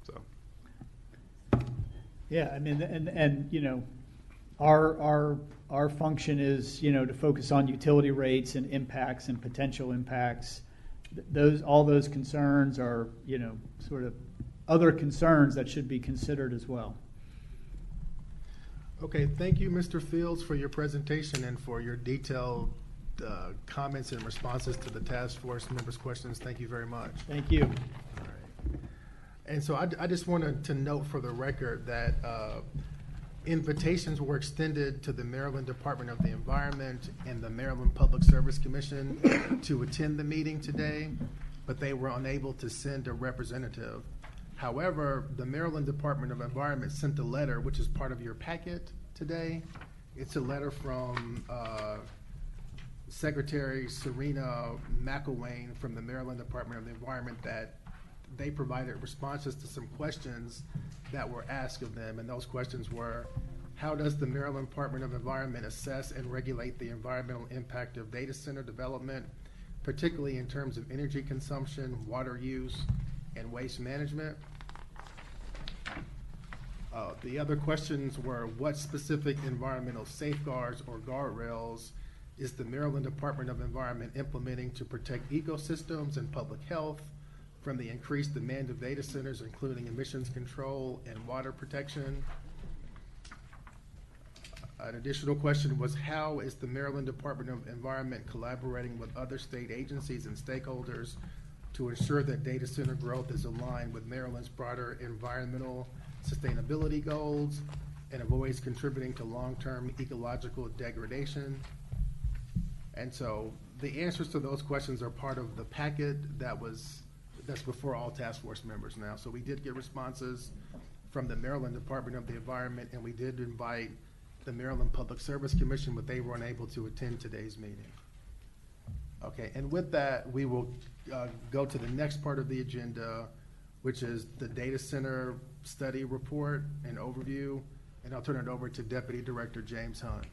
So, Yeah, I mean, and you know, our function is, you know, to focus on utility rates and impacts and potential impacts. All those concerns are, you know, sort of other concerns that should be considered as well. Okay, thank you, Mr. Fields, for your presentation and for your detailed comments and responses to the task force members' questions. Thank you very much. Thank you. All right. And so I just wanted to note for the record that invitations were extended to the Maryland Department of the Environment and the Maryland Public Service Commission to attend the meeting today, but they were unable to send a representative. However, the Maryland Department of Environment sent a letter, which is part of your packet today. It's a letter from Secretary Serena McElwain from the Maryland Department of the Environment that they provided responses to some questions that were asked of them. And those questions were, how does the Maryland Department of Environment assess and regulate the environmental impact of data center development, particularly in terms of energy consumption, water use, and waste management? The other questions were, what specific environmental safeguards or guardrails is the Maryland Department of Environment implementing to protect ecosystems and public health from the increased demand of data centers, including emissions control and water protection? An additional question was, how is the Maryland Department of Environment collaborating with other state agencies and stakeholders to ensure that data center growth is aligned with Maryland's broader environmental sustainability goals and avoids contributing to long-term ecological degradation? And so the answers to those questions are part of the packet that's before all task force members now. So we did get responses from the Maryland Department of the Environment, and we did invite the Maryland Public Service Commission, but they were unable to attend today's meeting. Okay, and with that, we will go to the next part of the agenda, which is the data center study report and overview, and I'll turn it over to Deputy Director James Hunt.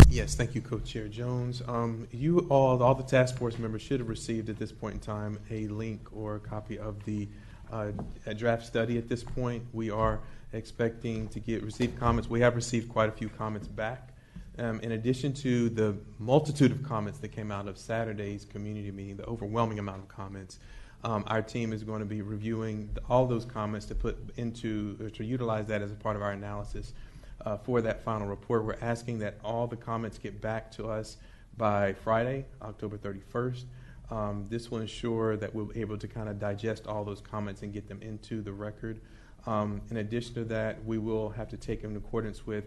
Yes, thank you, Co-Chair Jones. You all the task force members should have received at this point in time a link or a copy of the a draft study at this point. We are expecting to receive comments. We have received quite a few comments back. In addition to the multitude of comments that came out of Saturday's community meeting, the overwhelming amount of comments, our team is going to be reviewing all those comments to put into, or to utilize that as a part of our analysis for that final report. We're asking that all the comments get back to us by Friday, October 31st. This will ensure that we'll be able to kind of digest all those comments and get them into the record. In addition to that, we will have to take in accordance with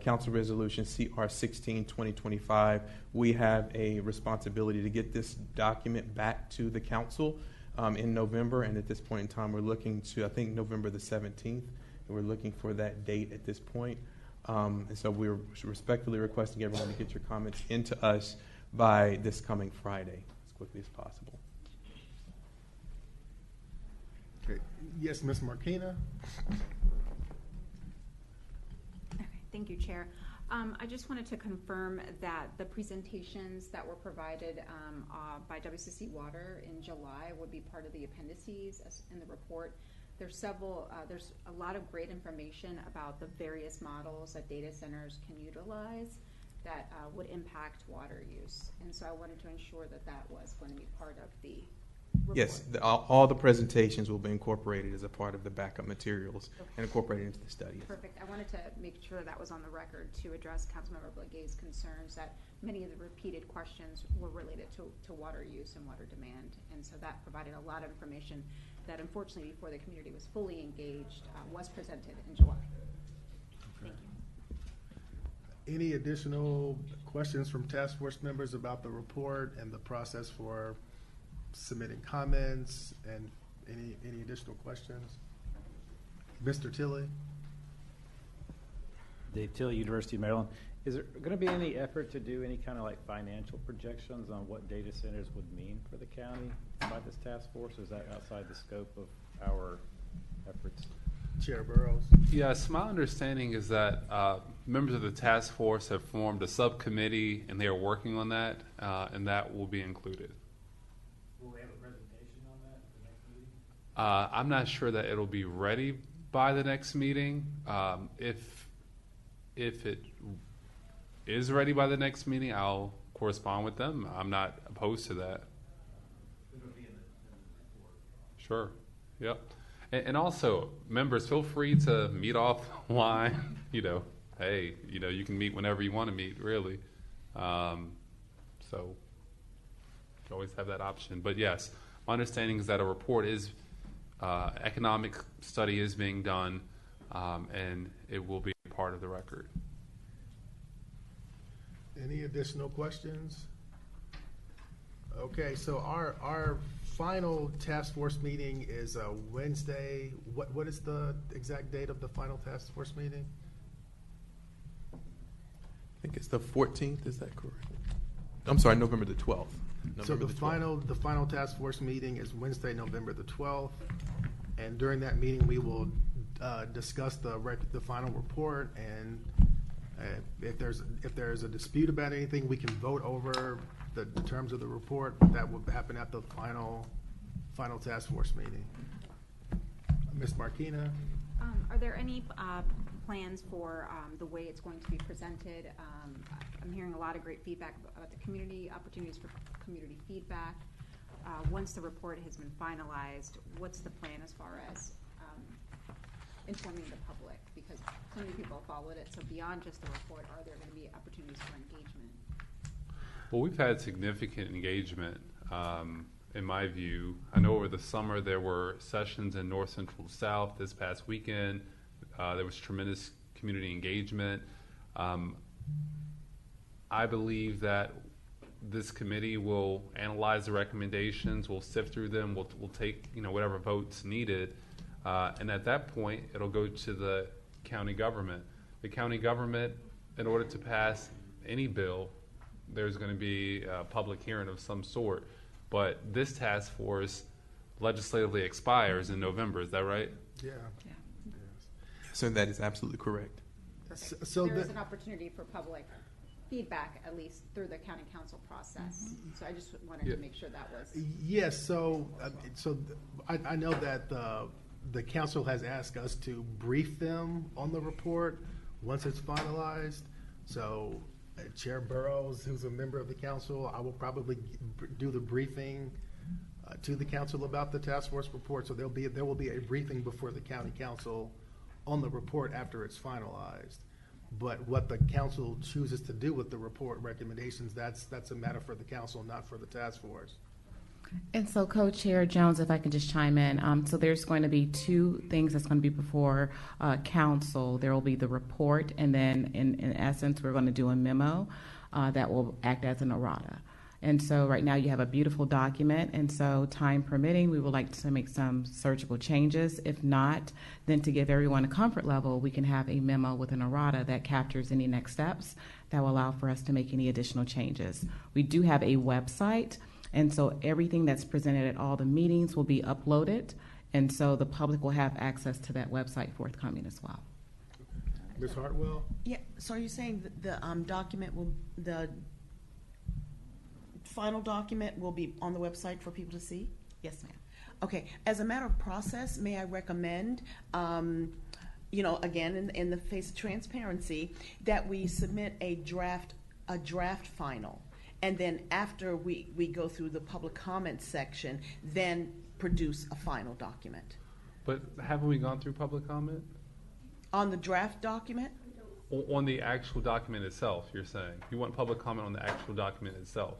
Council Resolution CR 16-2025. We have a responsibility to get this document back to the council in November, and at this point in time, we're looking to, I think, November the 17th, and we're looking for that date at this point. And so we're respectfully requesting everyone to get your comments into us by this coming Friday as quickly as possible. Okay. Yes, Ms. Marquina? Okay, thank you, Chair. I just wanted to confirm that the presentations that were provided by WCC Water in July would be part of the appendices in the report. There's a lot of great information about the various models that data centers can utilize that would impact water use. And so I wanted to ensure that that was going to be part of the report. Yes, all the presentations will be incorporated as a part of the backup materials and incorporated into the study. Perfect. I wanted to make sure that was on the record to address Councilmember Blaguet's concerns that many of the repeated questions were related to water use and water demand. And so that provided a lot of information that unfortunately before the community was fully engaged was presented in July. Thank you. Any additional questions from task force members about the report and the process for submitting comments, and any additional questions? Mr. Tilley? Dave Tilley, University of Maryland. Is there going to be any effort to do any kind of like financial projections on what data centers would mean for the county by this task force? Or is that outside the scope of our efforts? Chair Burrows? Yes, my understanding is that members of the task force have formed a subcommittee and they are working on that, and that will be included. Will we have a presentation on that at the next meeting? I'm not sure that it'll be ready by the next meeting. If it is ready by the next meeting, I'll correspond with them. I'm not opposed to that. It'll be in the report. Sure. Yep. And also, members, feel free to meet offline. Hey, you can meet whenever you want to meet, really. So you always have that option. But yes, my understanding is that a report is, economic study is being done, and it will be part of the record. Any additional questions? Okay, so our final task force meeting is Wednesday. What is the exact date of the final task force meeting? I think it's the 14th, is that correct? I'm sorry, November the 12th. So the final task force meeting is Wednesday, November the 12th. And during that meeting, we will discuss the final report, and if there's a dispute about anything, we can vote over the terms of the report. That will happen at the final task force meeting. Ms. Marquina? Are there any plans for the way it's going to be presented? I'm hearing a lot of great feedback about the community, opportunities for community feedback. Once the report has been finalized, what's the plan as far as informing the public? Because so many people followed it. So beyond just the report, are there going to be opportunities for engagement? Well, we've had significant engagement, in my view. I know over the summer there were sessions in North Central South this past weekend. There was tremendous community engagement. I believe that this committee will analyze the recommendations, we'll sift through them, we'll take whatever votes needed, and at that point it'll go to the county government. The county government, in order to pass any bill, there's going to be a public hearing of some sort. But this task force legislatively expires in November. Is that right? Yeah. So that is absolutely correct. So there is an opportunity for public feedback, at least through the county council process. So I just wanted to make sure that was. Yes. So I know that the council has asked us to brief them on the report once it's finalized. So Chair Burrows, who's a member of the council, I will probably do the briefing to the council about the task force report. So there will be a briefing before the county council on the report after it's finalized. But what the council chooses to do with the report recommendations, that's a matter for the council, not for the task force. And so, Co-Chair Jones, if I can just chime in. So there's going to be two things that's going to be before council. There will be the report, and then in essence, we're going to do a memo that will act as an errata. And so right now you have a beautiful document, and so time permitting, we would like to make some surgical changes. If not, then to give everyone a comfort level, we can have a memo with an errata that captures any next steps that will allow for us to make any additional changes. We do have a website, and so everything that's presented at all the meetings will be uploaded, And so the public will have access to that website forthcoming as well. Ms. Hartwell? Yeah, so are you saying that the the final document will be on the website for people to see? Yes, ma'am. Okay, as a matter of process, may I recommend, again, in the face of transparency, that we submit a draft final, and then after we go through the public comment section, then produce a final document. But haven't we gone through public comment? On the draft document? On the actual document itself, you're saying? You want public comment on the actual document itself?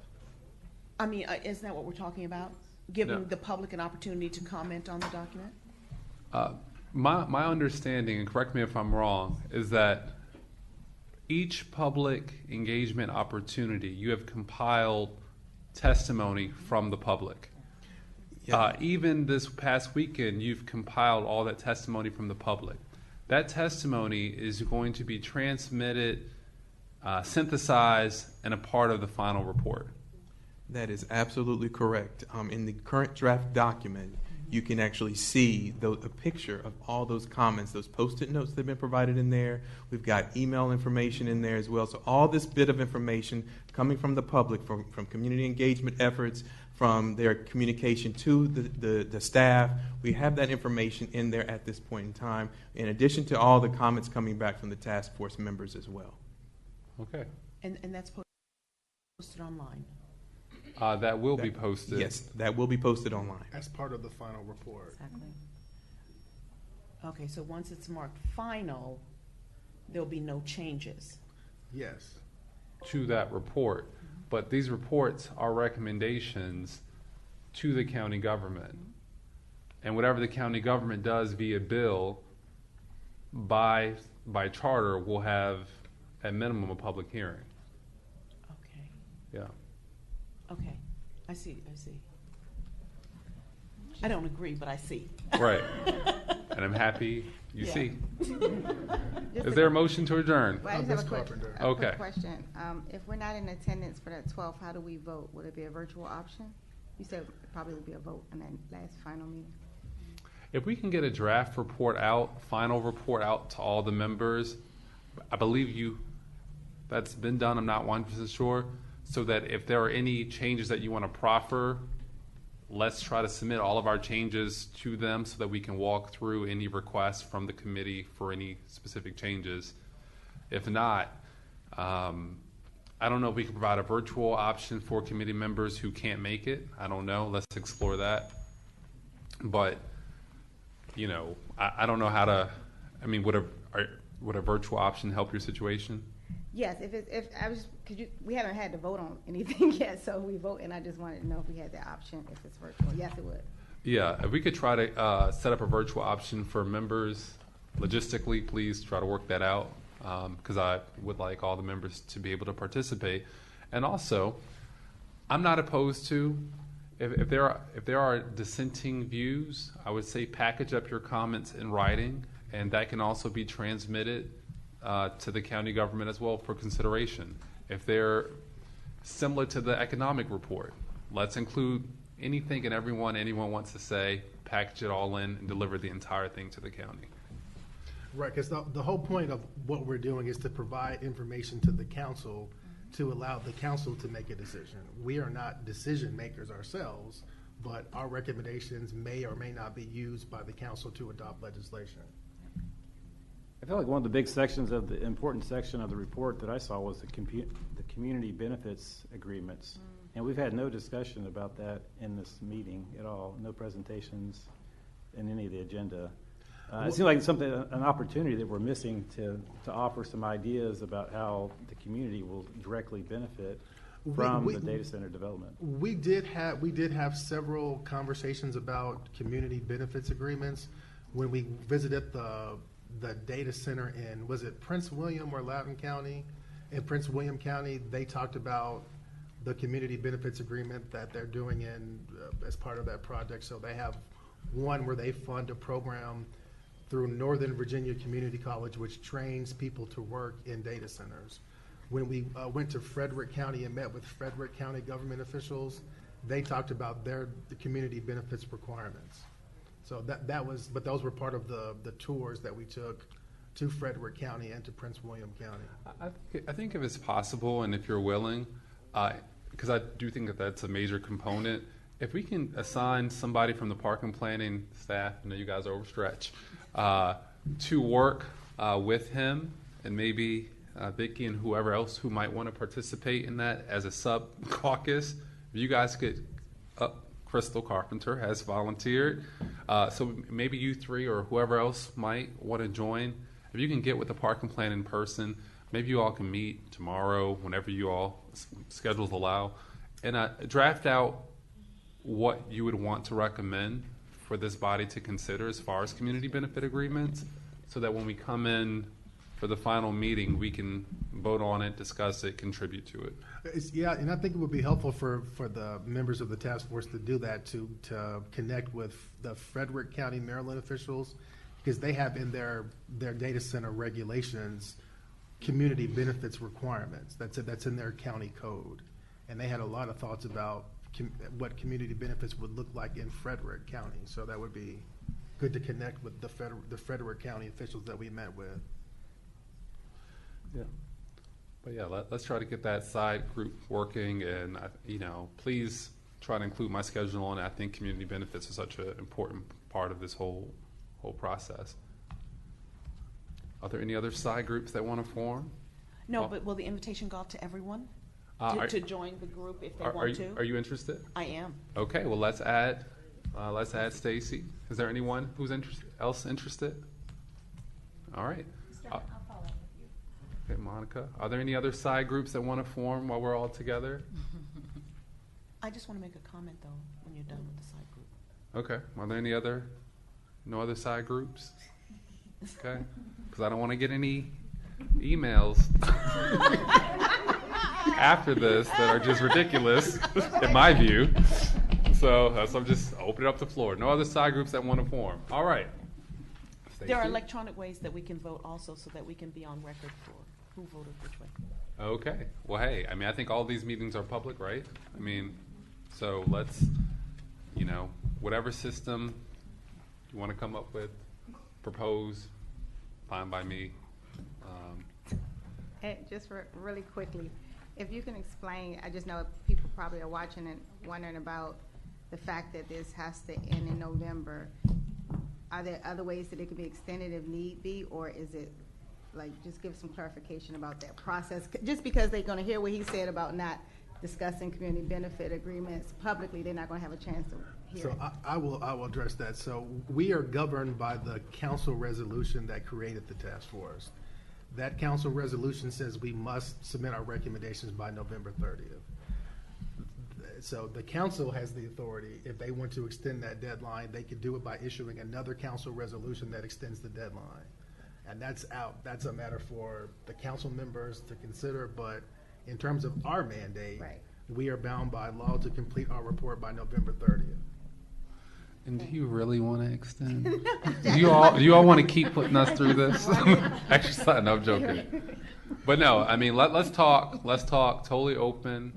I mean, isn't that what we're talking about? Giving No. the public an opportunity to comment on the document? My understanding, and correct me if I'm wrong, is that each public engagement opportunity, you have compiled testimony from the public. Even this past weekend, you've compiled all that testimony from the public. That testimony is going to be transmitted, synthesized, and a part of the final report. That is absolutely correct. In the current draft document, you can actually see a picture of all those comments, those Post-it notes that have been provided in there. We've got email information in there as well. So all this bit of information coming from the public, from community engagement efforts, from their communication to the staff, we have that information in there at this point in time, in addition to all the comments coming back from the task force members as well. Okay. And that's posted online? That will be posted. Yes, that will be posted online. As part of the final report. Exactly. Okay, so once it's marked final, there'll be no changes? Yes. To that report. But these reports are recommendations to the county government. And whatever the county government does via bill, by charter, will have at minimum a public hearing. Okay. Yeah. Okay, I see. I don't agree, but I see. Right. And I'm happy you Yeah. see. Is there a motion to adjourn? Well, I just have a quick Okay. question. If we're not in attendance for that 12th, how do we vote? Would it be a virtual option? You said it probably would be a vote in that last final meeting. If we can get a draft report out, final report out to all the members, I believe that's been done, I'm not 100% sure, so that if there are any changes that you want to proffer, let's try to submit all of our changes to them so that we can walk through any requests from the committee for any specific changes. If not, I don't know if we can provide a virtual option for committee members who can't make it. I don't know. Let's explore that. But, I don't know how to, would a virtual option help your situation? Yes, we haven't had to vote on anything yet, so we vote, and I just wanted to know if we had that option, if it's virtual. Yes, it would. Yeah, if we could try to set up a virtual option for members, logistically, please try to work that out, because I would like all the members to be able to participate. And also, I'm not opposed to, if there are dissenting views, I would say package up your comments in writing, and that can also be transmitted to the county government as well for consideration. If they're similar to the economic report, let's include anything and everyone anyone wants to say, package it all in, and deliver the entire thing to the county. Right, because the whole point of what we're doing is to provide information to the council to allow the council to make a decision. We are not decision makers ourselves, but our recommendations may or may not be used by the council to adopt legislation. I feel like one of the big sections of the important section of the report that I saw was the community benefits agreements. And we've had no discussion about that in this meeting at all, no presentations in any of the agenda. It seems like an opportunity that we're missing to offer some ideas about how the community will directly benefit from the data center development. We did have several conversations about community benefits agreements when we visited the data center in, was it Prince William or Loudoun County? In Prince William County, they talked about the community benefits agreement that they're doing as part of that project. So they have one where they fund a program through Northern Virginia Community College, which trains people to work in data centers. When we went to Frederick County and met with Frederick County government officials, they talked about the community benefits requirements. So that was, but those were part of the tours that we took to Frederick County and to Prince William County. I think if it's possible and if you're willing, because I do think that that's a major component, if we can assign somebody from the park and planning staff, I know you guys are overstretched, to work with him and maybe Vicki and whoever else who might want to participate in that as a sub-caucus, if you guys could, Crystal Carpenter has volunteered, so maybe you three or whoever else might want to join. If you can get with the park and plan in person, maybe you all can meet tomorrow, whenever you all schedules allow, and draft out what you would want to recommend for this body to consider as far as community benefit agreements, so that when we come in for the final meeting, we can vote on it, discuss it, contribute to it. Yeah, and I think it would be helpful for the members of the task force to do that, to connect with the Frederick County, Maryland officials, because they have in their data center regulations community benefits requirements. That's in their county code, and they had a lot of thoughts about what community benefits would look like in Frederick County. So that would be good to connect with the Frederick County officials that we met with. Yeah, but yeah, let's try to get that side group working, and please try to include my schedule on it. I think community benefits are such an important part of this whole process. Are there any other side groups that want to form? No, but will the invitation go out to everyone to join the group if they want to? Are you interested? I am. Okay, well let's add Stacy. Is there anyone who's else interested? All right. I'll follow up with you. Okay, Monica. Are there any other side groups that want to form while we're all together? I just want to make a comment though when you're done with the side group. Okay. Are there no other side groups? Okay. Because I don't want to get any emails after this that are just ridiculous, in my view. So I'm just opening up the floor. No other side groups that want to form. All right. Stacey? There are electronic ways that we can vote also, so that we can be on record for who voted which way. Okay. Well, hey, I think all these meetings are public, right? So let's, whatever system you want to come up with, propose, fine by me. And just really quickly, if you can explain, I just know people probably are watching and wondering about the fact that this has to end in November. Are there other ways that it could be extended if need be, or is it, just give some clarification about that process? Just because they're going to hear what he said about not discussing community benefit agreements publicly, they're not going to have a chance to hear So it. I will address that. So we are governed by the council resolution that created the task force. That council resolution says we must submit our recommendations by November 30th. So the council has the authority, if they want to extend that deadline, they could do it by issuing another council resolution that extends the deadline. And that's out. That's a matter for the council members to consider, but in terms of our mandate, Right. we are bound by law to complete our report by November 30th. And do you really want to extend? do you all want to keep putting us through this? Actually, no, I'm joking. But no, let's talk. Let's talk totally open.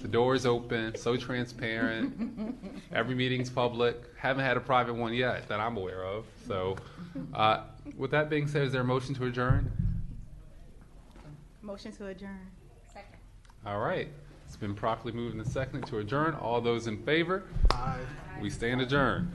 The door is open, so transparent. Every meeting's public. Haven't had a private one yet that I'm aware of. So with that being said, is there a motion to adjourn? Motion to adjourn. Second. All right. It's been properly moved and seconded to adjourn. All those in favor? Aye. We stand adjourned.